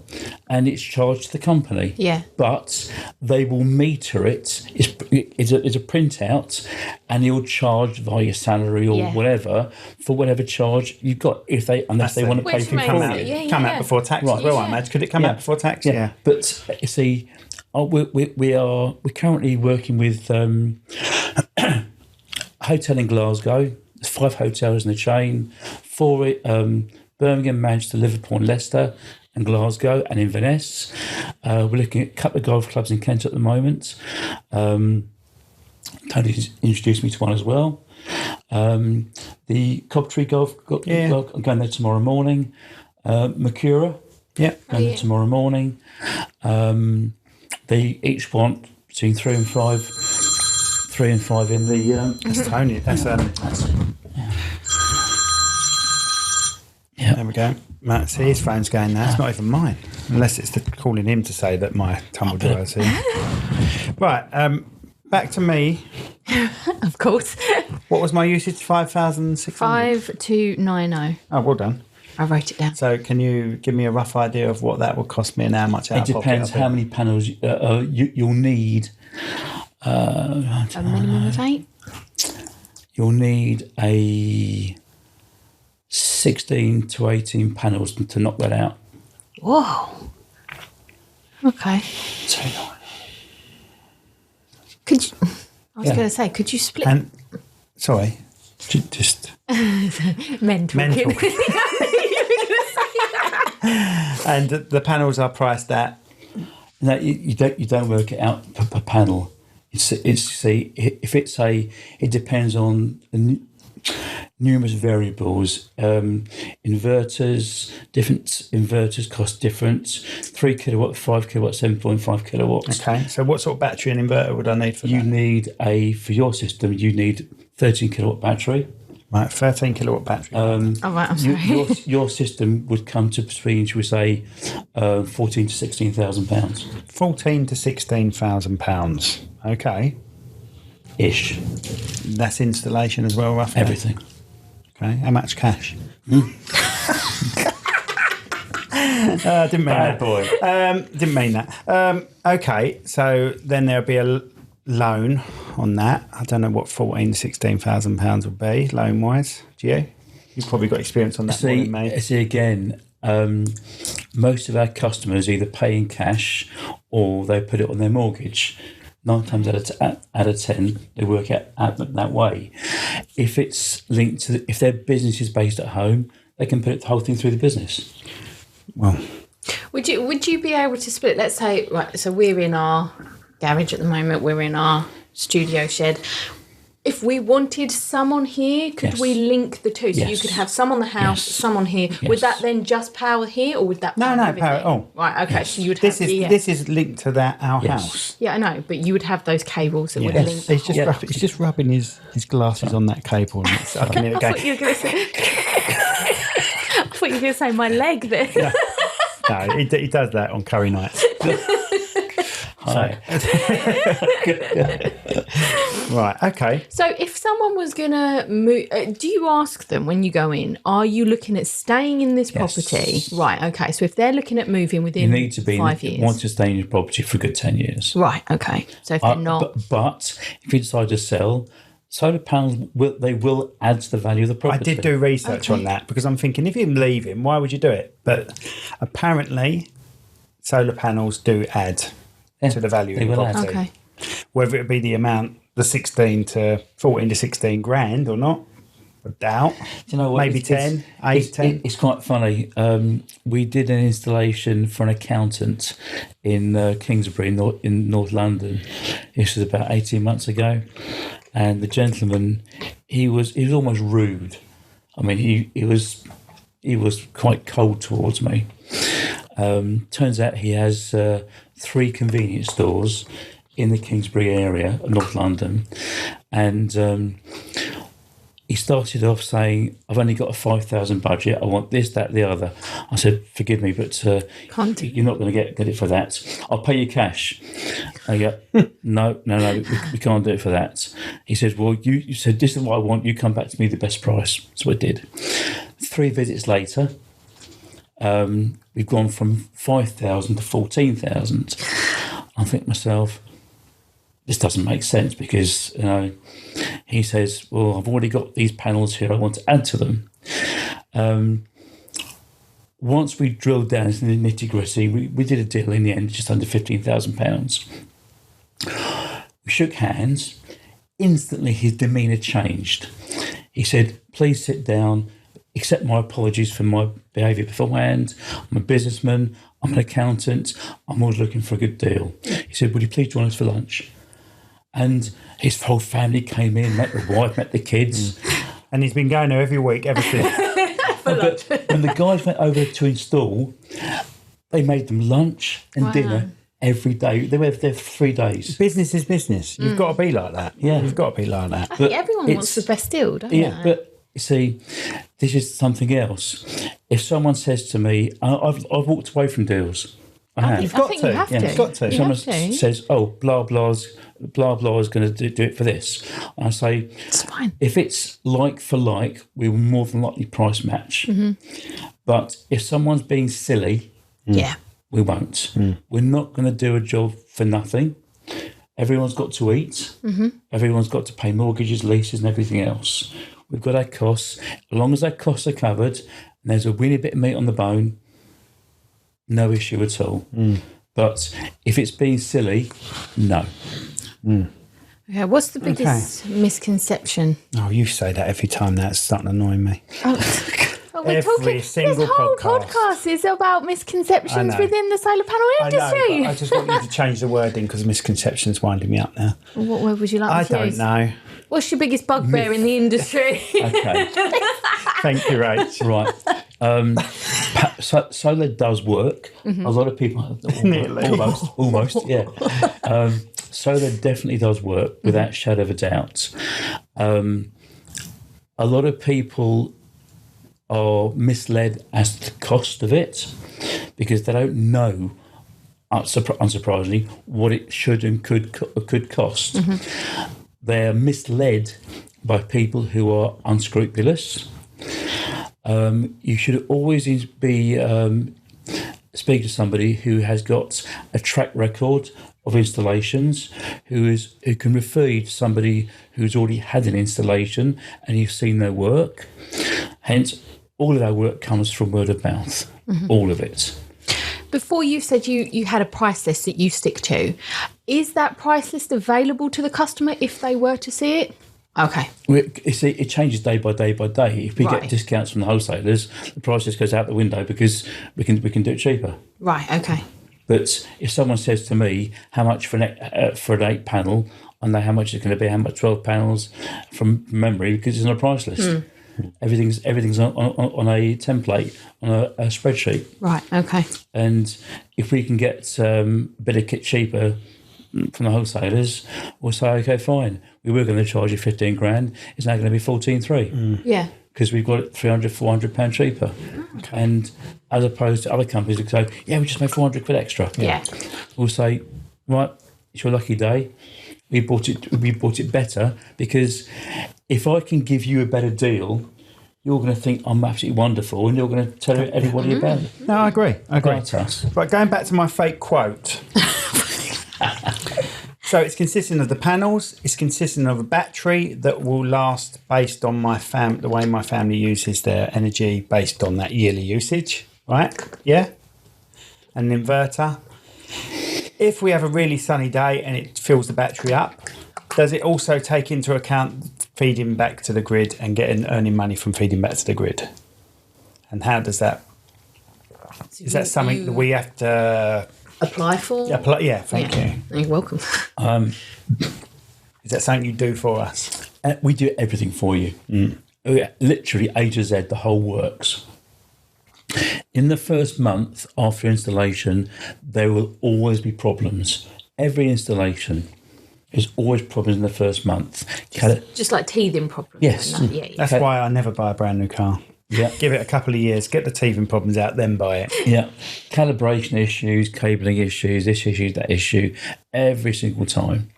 and it's charged to the company. Yeah. But they will meter it. It's a printout and you'll charge via your salary or whatever for whatever charge you've got, unless they want to pay for your come out before tax as well, I imagine. Could it come out before tax? Yeah. But you see, we're currently working with a hotel in Glasgow. There's 5 hotels in the chain, 4 Birmingham, Manchester, Liverpool and Leicester and Glasgow and Inverness. We're looking at a couple of golf clubs in Kent at the moment. Tony introduced me to one as well. The Coventry Golf, I'm going there tomorrow morning. Makura, going there tomorrow morning. They each want between 3 and 5 in the... That's Tony. That's There we go. Matt, see his phone's going now. It's not even mine, unless it's calling him to say that my tumble dryer's here. Right, back to me. Of course. What was my usage? 5,600? 5290. Oh, well done. I wrote it down. So can you give me a rough idea of what that would cost me and how much out of pocket? It depends how many panels you'll need. A minimum of 8? You'll need a 16 to 18 panels to knock that out. Whoa. Okay. Could you... I was going to say, could you split... And, sorry, just... Men talking. And the panels are priced at... No, you don't work it out per panel. It depends on the numerous variables. Different inverters cost different. 3 kilowatt, 5 kilowatt, 7.5 kilowatts. Okay, so what sort of battery and inverter would I need for that? For your system, you need 13 kilowatt battery. Right, 13 kilowatt battery. I'm sorry. Your system would come to between, should we say, 14 to 16,000 pounds. 14 to 16,000 pounds. Okay. Ish. That's installation as well, roughly? Everything. Okay. How much cash? Didn't mean Bad that. boy. Didn't mean that. Okay, so then there'll be a loan on that. I don't know what 14 to 16,000 pounds would be loan wise. Do you? You've probably got experience on that more than me. See again, most of our customers either pay in cash or they put it on their mortgage. 9 times out of 10, they work out that way. If it's linked to, if their business is based at home, they can put the whole thing through the business. Well, would you be able to split? Let's say, right. So we're in our garage at the moment. We're in our studio shed. If we wanted some on here, could we link the two? So you could have some on the house, some on here. Yes. Would that then just power here, or would that power everything? Power all. Right, okay. Yes. So you would have... This is linked to our yes. house. Yeah, I know, but you would have those cables that would link. He's just rubbing his glasses on that cable. And I can hear it going... I thought you were going to say... I thought you were going to say my leg there. Yeah. No, he does that on curry nights. Hi. Right, okay. So if someone was going to move, do you ask them when you go in, are you looking at staying in this property? Right, okay. So if they're looking at moving within 5 years. Want to stay in your property for a good 10 years. Right, okay. So if they're not... But if you decide to sell, solar panels, will add to the value of the property. I did do research on that because I'm thinking, if you're leaving, why would you do it? But apparently, solar panels do add to the value of the property. Okay. Whether it be the amount, the 14 to 16 grand or not, I doubt. You know what? Maybe 10. It's quite funny. We did an installation for an accountant in Kingsbury in North London. This was about 18 months ago. And the gentleman, he was almost rude. I mean, he was quite cold towards me. Turns out he has 3 convenience stores in the Kingsbury area of North London. And he started off saying, I've only got a 5,000 budget. I want this, that, the other. I said, forgive me, but you're not going to get it for that. I'll pay you cash. I go, no, we can't do it for that. He said, well, you said, this is what I want. You come back to me the best price. So I did. 3 visits later, we've gone from 5,000 to 14,000. I think to myself, this doesn't make sense because, he says, well, I've already got these panels here. I want to add to them. Once we drilled down into the nitty-gritty, we did a deal in the end, just under £15,000. We shook hands. Instantly, his demeanour changed. He said, please sit down, accept my apologies for my behaviour beforehand. I'm a businessman. I'm an accountant. I'm always looking for a good deal. He said, would you please join us for lunch? And his whole family came in, met the wife, met the kids. And he's been going there every week ever since. But when the guys went over to install, they made them lunch and dinner every day. They were there for 3 days. Business is business. You've got to be like that. Yeah. You've got to be like that. I think everyone wants the best deal, don't they? But you see, this is something else. If someone says to me, I've walked away from deals. I think you have to. You've got to. You Someone have to. says, oh, blah, blah is going to do it for this. And I say, It's fine. if it's like for like, we will more than likely price match. But if someone's being silly, Yeah. we won't. We're not going to do a job for nothing. Everyone's got to eat. Everyone's got to pay mortgages, leases and everything else. We've got our costs. As long as our costs are covered and there's a weeny bit of meat on the bone, no issue at all. But if it's being silly, no. Okay, what's the biggest misconception? Oh, you say that every time. That's starting to annoy me. Well, we're Every talking, single this whole podcast. podcast is about misconceptions I know. within the solar panel I know, industry. but I just want you to change the wording because misconceptions winding me up now. What word would you like I me to don't use? know. What's your biggest bugbear in the industry? Okay. Thank you, Rach. Right. Solar does work. A lot of people, almost, yeah. Solar definitely does work without a shadow of a doubt. A lot of people are misled as to the cost of it because they don't know, unsurprisingly, what it should and could cost. They're misled by people who are unscrupulous. You should always be speaking to somebody who has got a track record of installations, who can refer you to somebody who's already had an installation and you've seen their work. Hence, all of our work comes from word of mouth, all of it. Before you said you had a price list that you stick to. Is that price list available to the customer if they were to see it? Okay. You see, it changes day by day by day. If we get discounts from the wholesalers, the price just goes out the window because we can do it cheaper. Right, okay. But if someone says to me, how much for an 8 panel, I know how much it's going to be, how much 12 panels from memory because it's on a price list. Everything's on a template, on a spreadsheet. Right, okay. And if we can get a bit of kit cheaper from the wholesalers, we'll say, okay, fine. We were going to charge you 15 grand. It's now going to be 14.3. Yeah. Because we've got it 300, 400 pounds cheaper. Okay. And as opposed to other companies that say, yeah, we just made 400 quid extra. Yeah. We'll say, right, it's your lucky day. We bought it better because if I can give you a better deal, you're going to think I'm absolutely wonderful and you're going to tell everybody about it. No, I agree. Right, us. Right, going back to my fake quote. So it's consisting of the panels. It's consisting of a battery that will last based on the way my family uses their energy based on that yearly usage, right? Yeah? An inverter. If we have a really sunny day and it fills the battery up, does it also take into account feeding back to the grid and earning money from feeding back to the grid? And how does that... Is that something that we have to... Apply for? Yeah, thank you. You're welcome. Is that something you do for us? We do everything for you. Literally A to Z, the whole works. In the first month after installation, there will always be problems. Every installation, there's always problems in the first month. Just like teething problems. Yes. And that. Yeah. That's why I never buy a brand new car. Yeah. Give it a couple of years, get the teething problems out, then buy it. Yeah. Calibration issues, cabling issues, this issue, that issue, every single time.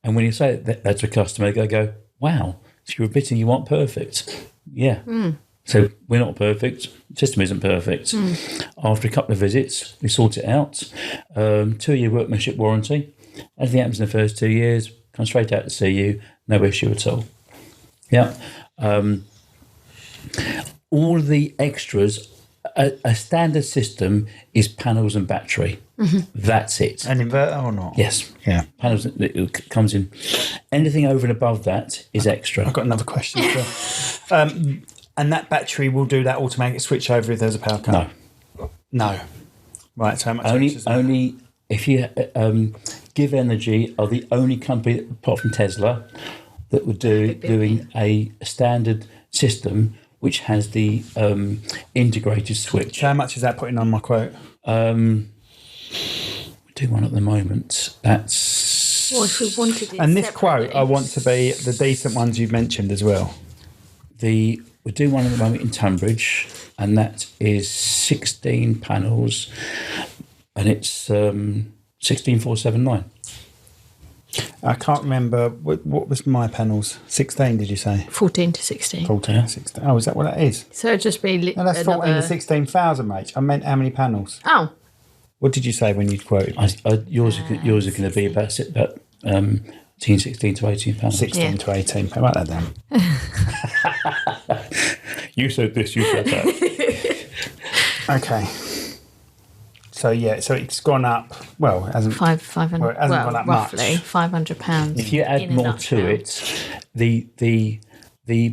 And when you say that to a customer, they go, wow, so you're admitting you aren't perfect. Yeah. So we're not perfect. The system isn't perfect. After a couple of visits, we sort it out. 2-year workmanship warranty. Anything happens in the first 2 years, come straight out to see you. No issue at all. Yeah. All of the extras, a standard system is panels and battery. That's it. An inverter or not? Yes. Yeah. Panels, it comes in. Anything over and above that is extra. I've got another question. And that battery will do that automatic switch over if there's a power cut? No. Right, so how much only if you Give Energy are the only company, apart from Tesla, that would doing a standard system which has the integrated switch. So how much is that putting on my quote? We do one at the moment. That's... Well, if we wanted it and this separately. quote, I want to be the decent ones you've mentioned as well. We're doing one at the moment in Tunbridge, and that is 16 panels, and it's 16,479. I can't remember, what was my panels? 16, did you say? 14 to 16. 14 to 16. Oh, is that what that is? So it'd just be No, that's 14 to 16,000, mate. I meant how many panels? Oh. What did you say when you quoted? Yours are going to be about 16 to 18 panels. 16 to 18. Write that down. You said this, you said that. Okay. So it's gone up. Well, it hasn't. 500. Well, it hasn't gone up roughly much. £500. If you add more to it, the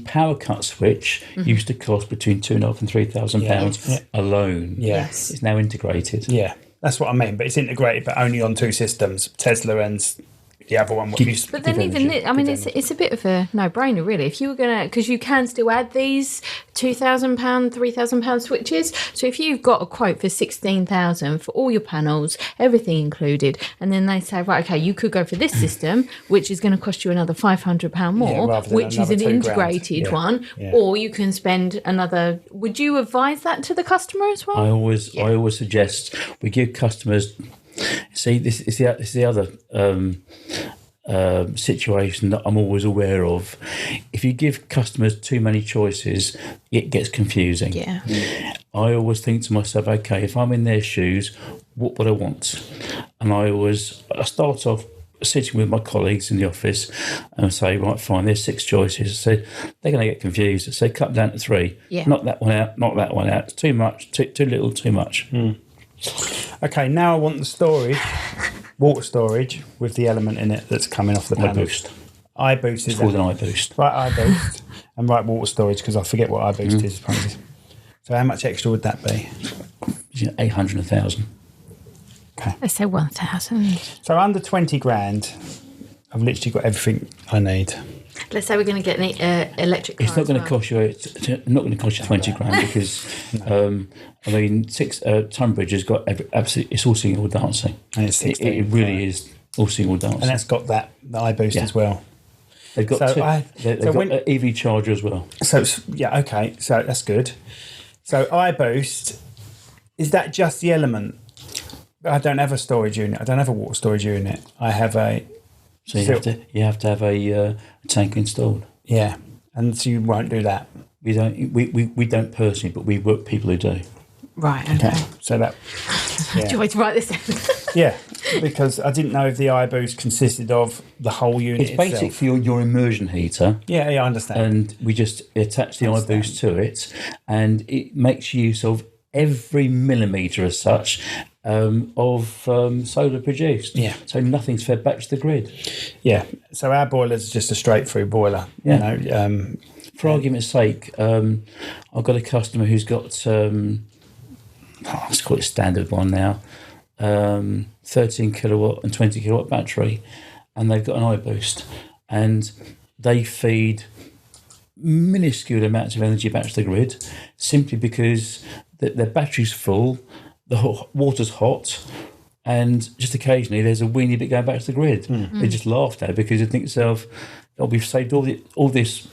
power cut switch used to cost between £2,500 and £3,000 alone. Yes. It's now integrated. Yeah, that's what I mean. But it's integrated, but only on 2 systems: Tesla and the other one. But then it's a bit of a no-brainer, really. If you were going to, because you can still add these £2,000, £3,000 switches. So if you've got a quote for £16,000 for all your panels, everything included, and then they say, right, okay, you could go for this system, which is going to cost you another £500 more, which is an integrated one, or you can spend another. Would you advise that to the customer as well? I always suggest we give customers. See, this is the other situation that I'm always aware of. If you give customers too many choices, it gets confusing. Yeah. I always think to myself, okay, if I'm in their shoes, what would I want? And I start off sitting with my colleagues in the office and say, right, fine, there's 6 choices. I say, they're going to get confused. I say, cut down to 3. Yeah. Knock that one out, knock that one out. Too much, too little, too much. Okay, now I want the storage, water storage with the element in it that's coming off the panels. iBoost is called an iBoost. Right, iBoost and right water storage, because I forget what iBoost is. So how much extra would that be? 800 and 1,000. Okay. Let's say 1,000. So under 20 grand, I've literally got everything I need. Let's say we're going to get an electric car. It's not going to cost you. It's not going to cost you 20 grand because Tunbridge has got absolutely. It's all singing, all dancing. And it's 16. It really is all singing, all dancing. And that's got the iBoost as well. They've got they've got an EV charger as well. So okay, so that's good. So iBoost, is that just the element? I don't have a storage unit. I don't have a water storage unit. I have a. So you have to have a tank installed. Yeah, and so you won't do that. We don't personally, but we work people who do. Right. Okay. So that. Do you want me to write this down? Yeah, because I didn't know if the iBoost consisted of the whole unit. It's basically your immersion heater. Yeah, I understand. And we just attach the iBoost to it, and it makes use of every millimetre as such of solar produced. Yeah. So nothing's fed back to the grid. Yeah. So our boiler's just a straight through boiler. Yeah. You know. For argument's sake, I've got a customer who's got let's call it standard one now, 13 kilowatt and 20 kilowatt battery, and they've got an iBoost, and they feed minuscule amounts of energy back to the grid simply because their battery's full, the water's hot, and just occasionally there's a weeny bit going back to the grid. They just laughed at it because they think to themselves, "Oh, we've saved all this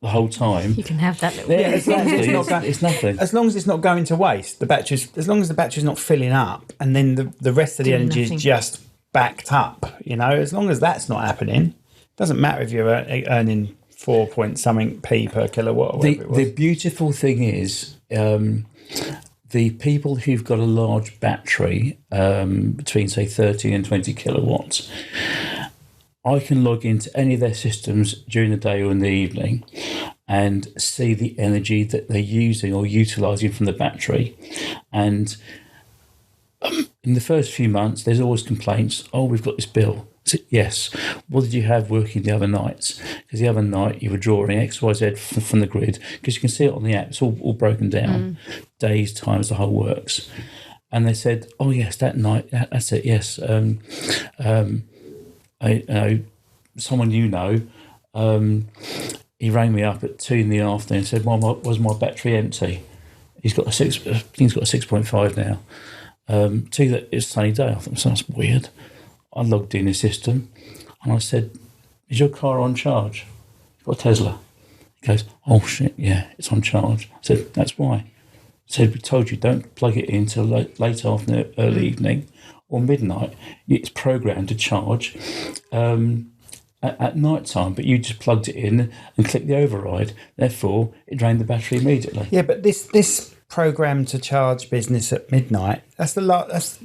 the whole time." You can have that little Yeah, bit. exactly. It's nothing. As long as it's not going to waste, as long as the battery's not filling up, and then the rest of the Doing energy nothing. is just backed up, as long as that's not happening, doesn't matter if you're earning 4 point something p per kilowatt or whatever it was. The beautiful thing is, the people who've got a large battery, between say 30 and 20 kilowatts, I can log into any of their systems during the day or in the evening and see the energy that they're using or utilising from the battery. And in the first few months, there's always complaints. "Oh, we've got this bill." I said, "Yes. What did you have working the other nights?" Because the other night you were drawing XYZ from the grid, because you can see it on the app. It's all broken down, days, times, the whole works. And they said, "Oh yes, that night. That's it. Yes. Someone he rang me up at 2 p.m. and said, was my battery empty? He's got a 6.5 now. That it's a sunny day." I thought, "Sounds weird." I logged in the system and I said, "Is your car on charge?" "You've got a Tesla." He goes, "Oh shit, yeah, it's on charge." I said, "That's why." I said, "We told you don't plug it in until late afternoon, early evening or midnight. It's programmed to charge at night time, but you just plugged it in and clicked the override. Therefore, it drained the battery immediately." Yeah, but this program to charge business at midnight, that's the last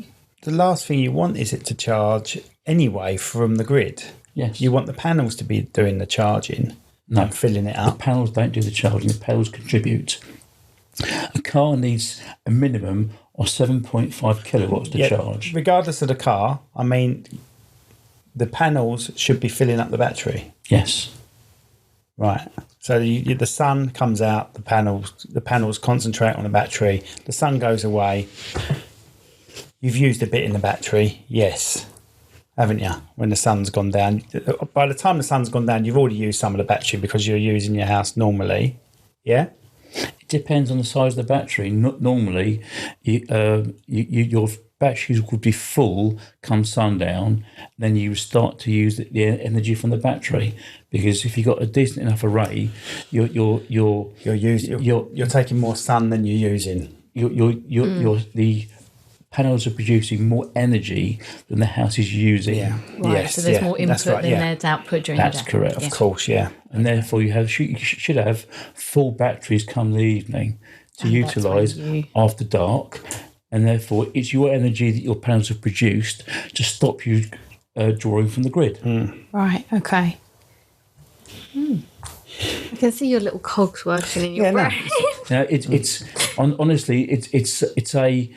thing you want, is it to charge anyway from the grid. Yes. You want the panels to be doing the charging and filling it The up. panels don't do the charging, the panels contribute. A car needs a minimum of 7.5 kilowatts to charge. Regardless of the car, I mean, the panels should be filling up the battery. Yes. Right. So the sun comes out, the panels concentrate on the battery, the sun goes away. You've used a bit in the battery, yes, haven't you? When the sun's gone down. By the time the sun's gone down, you've already used some of the battery because you're using your house normally. Yeah? It depends on the size of the battery. Normally, your batteries would be full come sundown. Then you start to use the energy from the battery, because if you've got a decent enough array, you're taking more sun than you're using. The panels are producing more energy than the house is using. Yeah. Right, Yes, so there's yeah, more that's input right, than yeah. there's output during That's the day. correct. Of course, yeah. And therefore, you should have full batteries come the evening to And that's utilise when you- after dark. And therefore, it's your energy that your panels have produced to stop you drawing from the grid. Right, okay. I can see your little cogs working in your Yeah, no. brain. Now, honestly, it's a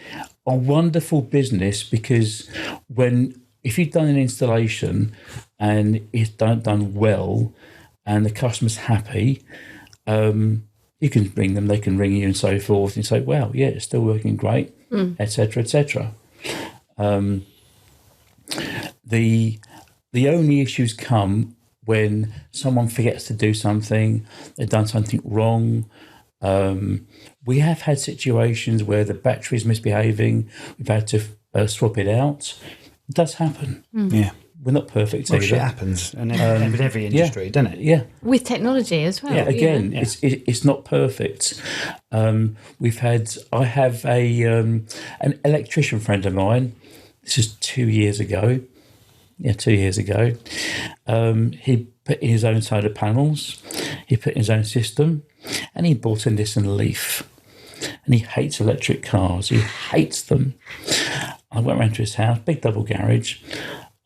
wonderful business, because if you've done an installation and it's done well and the customer's happy, you can bring them, they can ring you and so forth, and say, "Wow, yeah, it's still working great," etc., etc. The only issues come when someone forgets to do something, they've done something wrong. We have had situations where the battery is misbehaving. We've had to swap it out. It does happen. Yeah. We're not perfect Well, either. shit happens in every industry, doesn't it? Yeah. With technology as well. Yeah, again, Yeah. it's not perfect. I have an electrician friend of mine. This is 2 years ago. Yeah, 2 years ago. He put in his own solar panels. He put in his own system, and he bought a Nissan Leaf. And he hates electric cars. He hates them. I went round to his house, big double garage,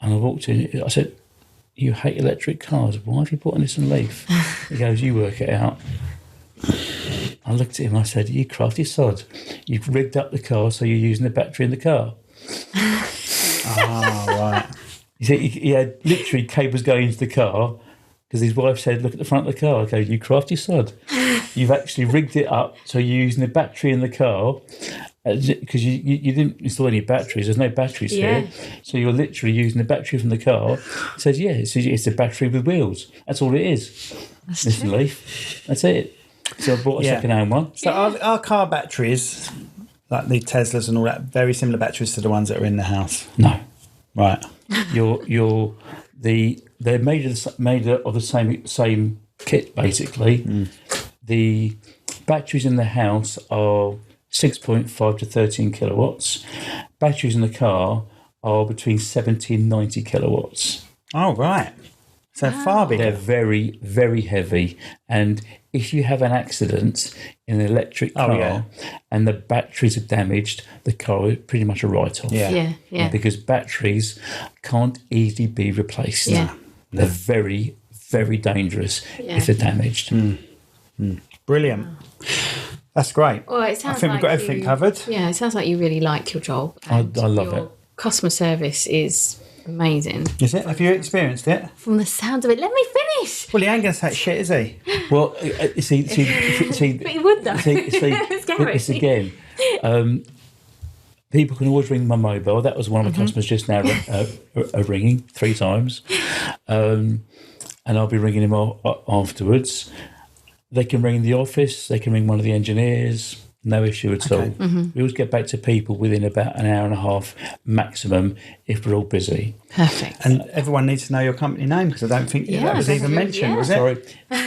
and I walked in. I said, "You hate electric cars. Why have you bought a Nissan Leaf?" He goes, "You work it out." I looked at him. I said, "You crafty sod. You've rigged up the car so you're using the battery in the car." Oh, right. He said he had literally cables going into the car because his wife said, "Look at the front of the car." I go, "You crafty sod. You've actually rigged it up so you're using the battery in the car." Because you didn't install any batteries. There's no batteries here. So you're literally using the battery from the car. He says, "Yeah, it's a battery with wheels. That's all it is." Nissan Leaf. That's it. So I bought a second-hand one. So our car batteries, Like the Teslas and all that, very similar batteries to the ones that are in the house. No. Right. They're made of the same kit, basically. The batteries in the house are 6.5 to 13 kilowatts. Batteries in the car are between 70 and 90 kilowatts. Oh, right. So far bigger. They're very, very heavy. And if you have an accident in an electric car and the batteries are damaged, the car is pretty much a write-off. Yeah. Because batteries can't easily be replaced. Yeah. They're very, very dangerous if they're damaged. Brilliant. That's great. Well, it sounds I think we've got everything covered. Yeah, it sounds like you really like your job. I love it. Customer service is amazing. Is it? Have you experienced it? From the sound of it, let me finish. Well, he ain't going to say shit, is he? Well, see, But you would though. it's again. People can always ring my mobile. That was one of my customers just now ringing 3 times, and I'll be ringing him afterwards. They can ring the office. They can ring one of the engineers. No issue at all. We always get back to people within about an hour and a half maximum if we're all busy. Perfect. And everyone needs to know your company name because I don't think that was even mentioned, was it? Sorry,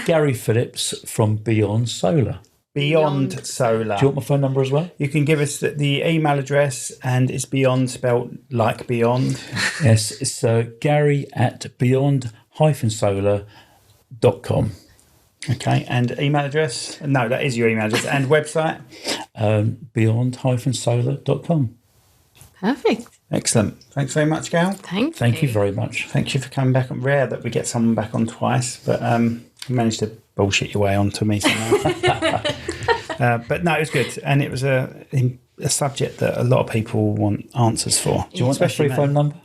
Gary Phillips from Beyond Solar. Beyond Solar. Do you want my phone number as well? You can give us the email address, and it's Beyond spelt like Beyond. Yes, it's Gary at beyond-solar.com. Okay, and email address? No, that is your email address. And website? Beyond-solar.com. Perfect. Excellent. Thanks very much, Gal. Thank you very much. Thank you for coming back. Rare that we get someone back on twice, but you managed to bullshit your way onto me somehow. But no, it was good. And it was a subject that a lot of people want answers for. Do you want a free phone number?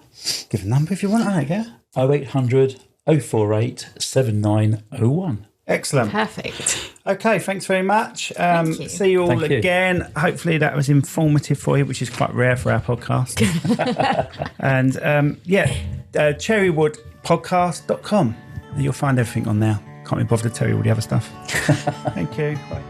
Give a number if you want. I don't care. 0800 048 7901. Excellent. Perfect. Okay, thanks very much. Thank you. See you all Thank you. again. Hopefully that was informative for you, which is quite rare for our podcast. And cherrywoodpodcast.com. You'll find everything on there. Can't be bothered to tell you all the other stuff. Thank you. Bye.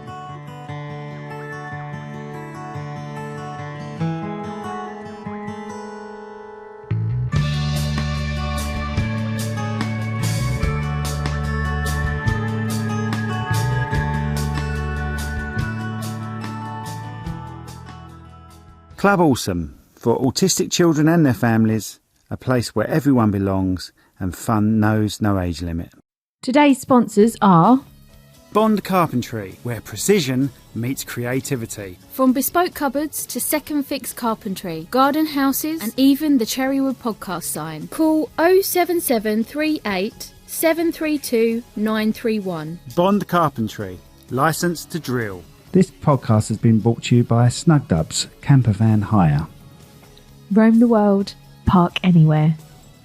Club Awesome, for autistic children and their families, a place where everyone belongs and fun knows no age limit. Today's sponsors are Bond Carpentry, where precision meets creativity. From bespoke cupboards to second fix carpentry, garden houses, and even the Cherrywood Podcast sign. Call 07738 732 931. Bond Carpentry, licensed to drill. This podcast has been brought to you by Snug Dubs Camper Van Hire. Roam the world, park anywhere.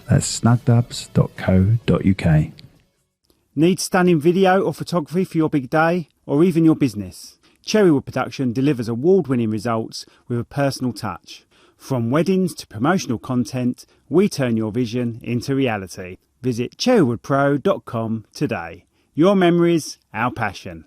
That's snugdubs.co.uk. Need stunning video or photography for your big day or even your business? Cherrywood Production delivers award-winning results with a personal touch. From weddings to promotional content, we turn your vision into reality. Visit cherrywoodpro.com today. Your memories, our passion.